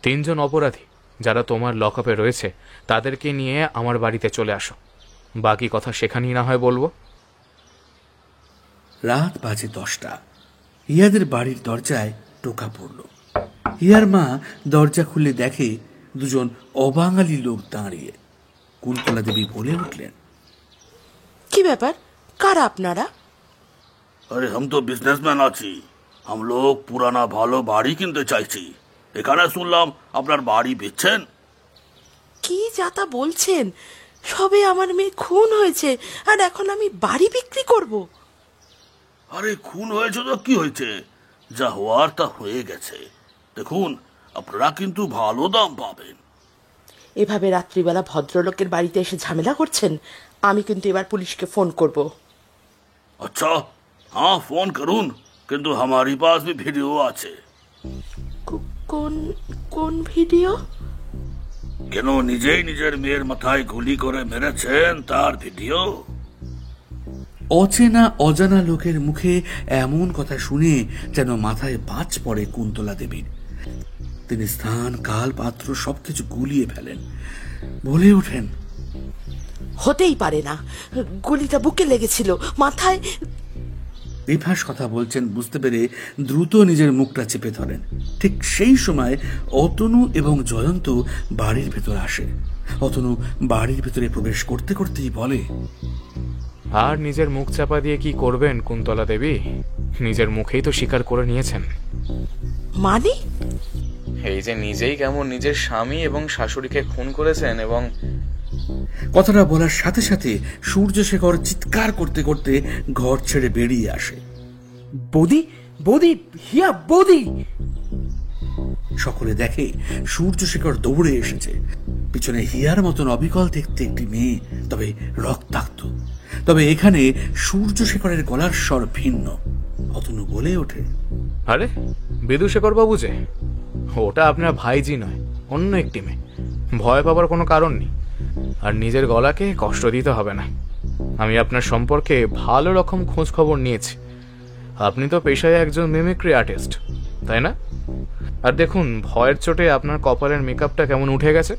3 জন অপরাধী যারা তোমার লকআপে রয়েছে তাদেরকে নিয়ে আমার বাড়িতে চলে আসো, বাকি কথা সেখানেই না হয় বলবো। রাত বাজে 10টা। হিয়াদের বাড়ির দরজায় টোকা পড়ল। হিয়ার মা দরজা খুলে দেখে দুজন অবাঙালি লোক দাঁড়িয়ে। কুন্তলা দেবী বলে উঠলেন, কি ব্যাপার, কারা আপনারা? अरे हम तो बिजनेसमैन আছি, हम लोग पुराना ভালো বাড়ি কিনতে চাইছি। এখানে শুনলাম আপনার বাড়ি বেচছেন। কি যাতা বলছেন? সবে আমার মেয়ে খুন হয়েছে, আর এখন আমি বাড়ি বিক্রি করব? আরে খুন হয়েছে তো কি হয়েছে, যা হওয়ার তা হয়ে গেছে। দেখুন, আপনারা কিন্তু ভালো দাম পাবেন। এভাবে রাত্রিবেলা ভদ্রলোকের বাড়িতে এসে ঝামেলা করছেন, আমি কিন্তু এবার পুলিশকে ফোন করব। अच्छा हाँ फोन करूँ, किंतु हमारी पास भी वीडियो আছে। কোন কোন ভিডিও? কেন নিজেই নিজের মেয়ের মাথায় গুলি করে মেরেছেন তার ভিডিও। অচেনা অজানা লোকের মুখে এমন কথা শুনে যেন মাথায় বাজ পড়ে কুন্তলা দেবীর। তিনি স্থান কাল পাত্র সবকিছু গুলিয়ে ফেলেন, বলে ওঠেন, হতেই পারে না, গুলিটা বুকে লেগেছিল, মাথায়। বিভাস কথা বলছেন বুঝতে পেরে দ্রুত নিজের মুখটা চেপে ধরেন। ঠিক সেই সময় অতনু এবং জয়ন্ত বাড়ির ভেতর আসে। অতনু বাড়ির ভেতরে প্রবেশ করতে করতেই বলে, আর নিজের মুখ চাপা দিয়ে কি করবেন কুন্তলা দেবী? নিজের মুখেই তো স্বীকার করে নিয়েছেন। মানে? এই যে নিজেই কেমন নিজের স্বামী এবং শাশুড়িকে খুন করেছেন, এবং কথাটা বলার সাথে সাথে সূর্যশেখর চিৎকার করতে করতে ঘর ছেড়ে বেরিয়ে আসে। বৌদি, বৌদি, হিয়া বৌদি! সকলে দেখে সূর্যশেখর দৌড়ে এসেছে। পিছনে হিয়ার মতন অবিকল দেখতে একটি মেয়ে, তবে রক্তাক্ত। তবে এখানে সূর্যশেখরের গলার স্বর ভিন্ন। অতনু বলে ওঠে, আরে বিদুশেখর বাবু যে, ওটা আপনার ভাইজি নয়, অন্য একটি মেয়ে। ভয় পাবার কোনো কারণ নেই, আর নিজের গলাকে কষ্ট দিতে হবে না। আমি আপনার সম্পর্কে ভালো রকম খোঁজ খবর নিয়েছি। আপনি তো পেশায় একজন মিমিক্রি আর্টিস্ট, তাই না? আর দেখুন, ভয়ের চোটে আপনার কপালের মেকআপটা কেমন উঠে গেছে।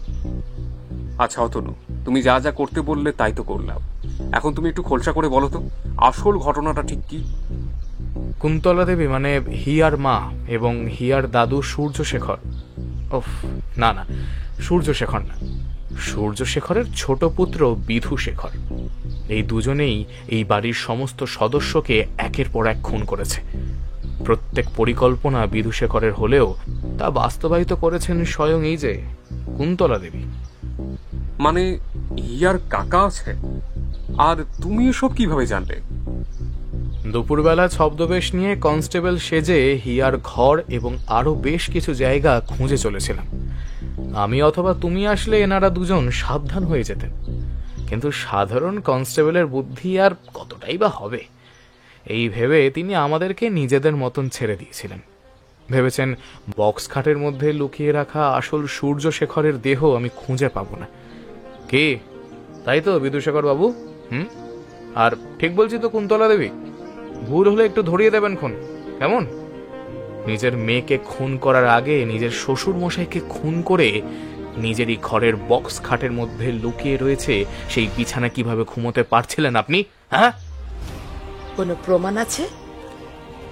আচ্ছা অতনু, তুমি যা যা করতে বললে তাই তো করলাম। এখন তুমি একটু খোলসা করে বলো তো, আসল ঘটনাটা ঠিক কি? কুন্তলা দেবী মানে হিয়ার মা এবং হিয়ার দাদু সূর্যশেখর, ওফ না না, সূর্যশেখর না, সূর্যশেখরের ছোট পুত্র বিধুশেখর, এই দুজনেই এই বাড়ির সমস্ত সদস্যকে একের পর এক খুন করেছে। প্রত্যেক পরিকল্পনা বিধুশেখরের হলেও তা বাস্তবায়িত করেছেন স্বয়ং এই যে কুন্তলা দেবী। মানে হিয়ার কাকা আছে? আর তুমি এসব কিভাবে জানলে? দুপুরবেলা ছদ্মবেশ নিয়ে কনস্টেবল সেজে হিয়ার ঘর এবং আরো বেশ কিছু জায়গা খুঁজে চলেছিলাম। আমি অথবা তুমি আসলে এনারা দুজন সাবধান হয়ে যেতেন, কিন্তু সাধারণ কনস্টেবলের বুদ্ধি আর কতটাই বা হবে, এই ভেবে তিনি আমাদেরকে নিজেদের মতন ছেড়ে দিয়েছিলেন। ভেবেছেন বক্স খাটের মধ্যে লুকিয়ে রাখা আসল সূর্যশেখরের দেহ আমি খুঁজে পাবো না। কে, তাই তো বিদুশেখর বাবু? আর ঠিক বলছি তো কুন্তলা দেবী? ভুল হলে একটু ধরিয়ে দেবেন খুন, কেমন? নিজের মেয়েকে খুন করার আগে নিজের শ্বশুর মশাইকে খুন করে নিজেরই ঘরের বক্স খাটের মধ্যে লুকিয়ে রয়েছে সেই বিছানা কিভাবে ঘুমোতে পারছিলেন আপনি? হ্যাঁ, কোনো প্রমাণ আছে?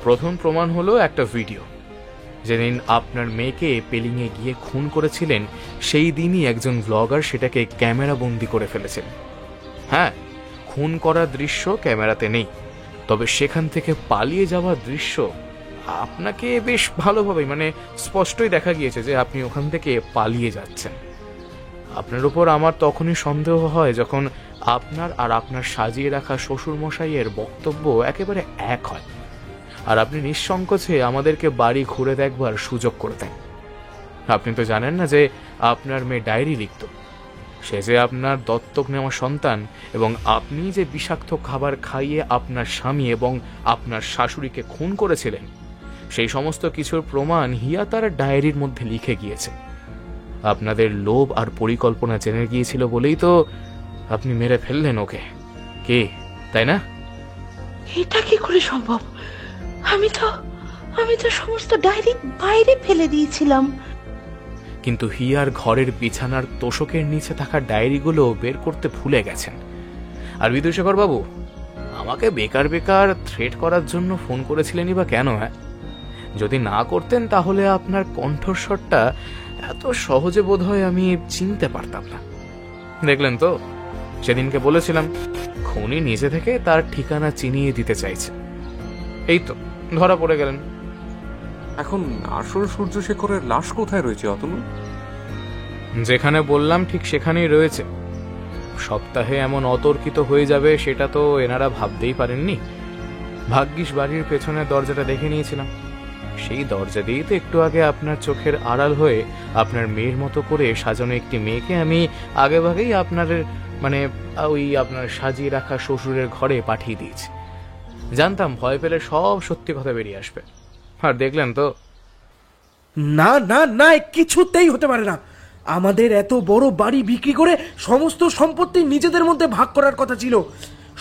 প্রথম প্রমাণ হলো একটা ভিডিও। যেদিন আপনার মেয়েকে পেলিংয়ে গিয়ে খুন করেছিলেন সেই দিনই একজন ব্লগার সেটাকে ক্যামেরা বন্দি করে ফেলেছেন। হ্যাঁ, খুন করার দৃশ্য ক্যামেরাতে নেই, তবে সেখান থেকে পালিয়ে যাওয়ার দৃশ্য আপনাকে বেশ ভালোভাবে মানে স্পষ্টই দেখা গিয়েছে যে আপনি ওখান থেকে পালিয়ে যাচ্ছেন। আপনার উপর আমার তখনই সন্দেহ হয় যখন আপনার আর আপনার সাজিয়ে রাখা শ্বশুরমশাইয়ের বক্তব্য একেবারে এক হয়, আর আপনি নিঃসংকোচে আমাদেরকে বাড়ি ঘুরে দেখবার সুযোগ করে দেন। আপনি তো জানেন না যে আপনার মেয়ে ডায়েরি লিখত, সে যে আপনার দত্তক নেওয়া সন্তান, এবং আপনি যে বিষাক্ত খাবার খাইয়ে আপনার স্বামী এবং আপনার শাশুড়িকে খুন করেছিলেন সেই সমস্ত কিছুর প্রমাণ হিয়া তার ডায়েরির মধ্যে লিখে গিয়েছে। আপনাদের লোভ আর পরিকল্পনা জেনে গিয়েছিল বলেই তো আপনি মেরে ফেললেন ওকে, কে, তাই না? এটা কি করে সম্ভব? আমি তো সমস্ত ডায়েরি বাইরে ফেলে দিয়েছিলাম। কিন্তু হিয়ার ঘরের বিছানার তোষকের নিচে থাকা ডায়েরিগুলো বের করতে ভুলে গেছেন। আর বিদুশেখর বাবু আমাকে বেকার বেকার থ্রেট করার জন্য ফোন করেছিলেনই বা কেন? হ্যাঁ, যদি না করতেন তাহলে আপনার কণ্ঠস্বরটা এত সহজে বোধহয় আমি চিনতে পারতাম না। দেখলেন তো, সেদিনকে বলেছিলাম খুনি নিজে থেকে তার ঠিকানা চিনিয়ে দিতে চাইছে, এই তো ধরা পড়ে গেলেন। এখন আসল সূর্যশেখরের লাশ কোথায় রয়েছে অতনু? যেখানে বললাম ঠিক সেখানেই রয়েছে। সপ্তাহে এমন অতর্কিত হয়ে যাবে সেটা তো এনারা ভাবতেই পারেননি। ভাগ্যিস বাড়ির পেছনের দরজাটা দেখে নিয়েছিলাম, সেই দরজা দিয়েই তো একটু আগে আপনার চোখের আড়াল হয়ে আপনার মেয়ের মতো করে সাজানো একটি মেয়েকে আমি আগেভাগেই আপনার মানে ওই আপনার সাজিয়ে রাখা শ্বশুরের ঘরে পাঠিয়ে দিয়েছি। জানতাম ভয় পেলে সব সত্যি কথা বেরিয়ে আসবে, আর দেখলেন তো। না না না, কিছুতেই হতে পারে না। আমাদের এত বড় বাড়ি বিক্রি করে সমস্ত সম্পত্তি নিজেদের মধ্যে ভাগ করার কথা ছিল।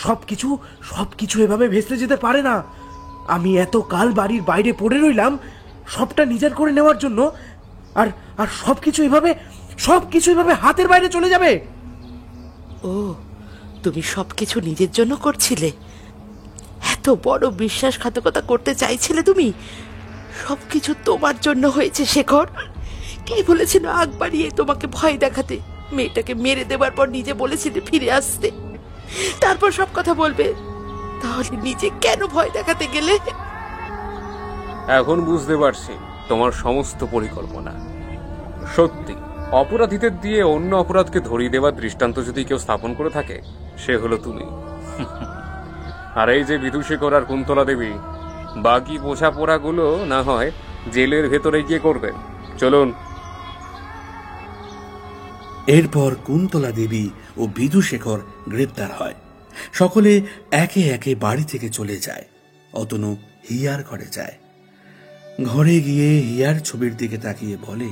সবকিছু এভাবে ভেস্তে যেতে পারে না। আমি এত কাল বাড়ির বাইরে পড়ে রইলাম সবটা নিজের করে নেওয়ার জন্য, আর আর সবকিছু এভাবে হাতের বাইরে চলে যাবে। ও, তুমি সবকিছু নিজের জন্য করছিলে? এত বড় বিশ্বাসঘাতকতা করতে চাইছিলে তুমি? সবকিছু তোমার জন্য হয়েছে শেখর। কে বলেছিল আগ বাড়িয়ে তোমাকে ভয় দেখাতে? মেয়েটাকে মেরে দেবার পর নিজে বলেছিলে ফিরে আসতে, তারপর সব কথা বলবে। তাহলে নিজে কেন ভয় দেখাতে গেলে? এখন বুঝতে পারছি তোমার সমস্ত পরিকল্পনা। সত্যি, অপরাধীদের দিয়ে অন্য অপরাধকে ধরিয়ে দেওয়ার দৃষ্টান্ত যদি কেউ স্থাপন করে থাকে সে হলো তুমি। আর এই যে বিদুশেখর আর কুন্তলা দেবী, বাকি বোঝাপড়াগুলো না হয় জেলের ভেতরে গিয়ে করবেন। চলুন। এরপর কুন্তলা দেবী ও বিদুশেখর গ্রেপ্তার হয়। সকলে একে একে বাড়ি থেকে চলে যায়। অতনু হিয়ার ঘরে যায়। ঘরে গিয়ে হিয়ার ছবির দিকে তাকিয়ে বলে,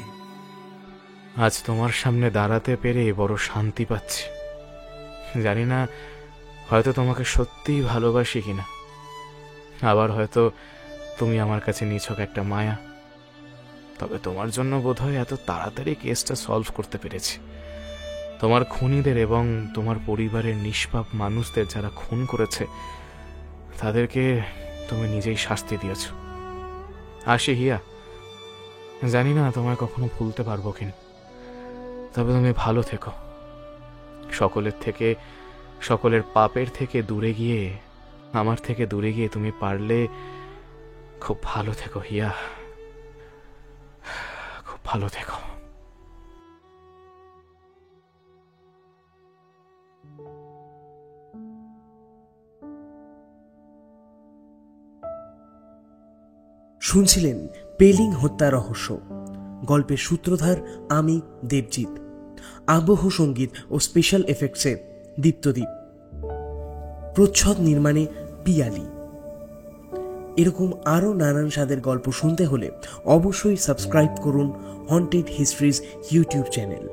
আজ তোমার সামনে দাঁড়াতে পেরে বড় শান্তি পাচ্ছি। জানি না হয়তো তোমাকে সত্যিই ভালোবাসি কিনা, আবার হয়তো তুমি আমার কাছে নিছক একটা মায়া। তবে তোমার জন্য বোধহয় এত তাড়াতাড়ি কেসটা সলভ করতে পেরেছি। তোমার খুনিদের এবং তোমার পরিবারের নিষ্পাপ মানুষদের যারা খুন করেছে তাদেরকে তুমি নিজেই শাস্তি দিয়েছ। আসি হিয়া, জানি না তোমায় কখনো ভুলতে পারবো কিনা, তবে তুমি ভালো থেকো। সকলের পাপের থেকে দূরে গিয়ে, আমার থেকে দূরে গিয়ে তুমি পারলে খুব ভালো থেকো হিয়া, খুব ভালো থেকো। শুনছিলেন পেলিং হত্যা রহস্য। গল্পের সূত্রধার আমি দেবজিৎ। আবহ সঙ্গীত ও স্পেশাল এফেক্টসে দীপ্তদীপ। প্রচ্ছদ নির্মাণে পিয়ালি। এরকম আরও নানান স্বাদের গল্প শুনতে হলে অবশ্যই সাবস্ক্রাইব করুন হন্টেড হিস্ট্রিজ ইউটিউব চ্যানেল।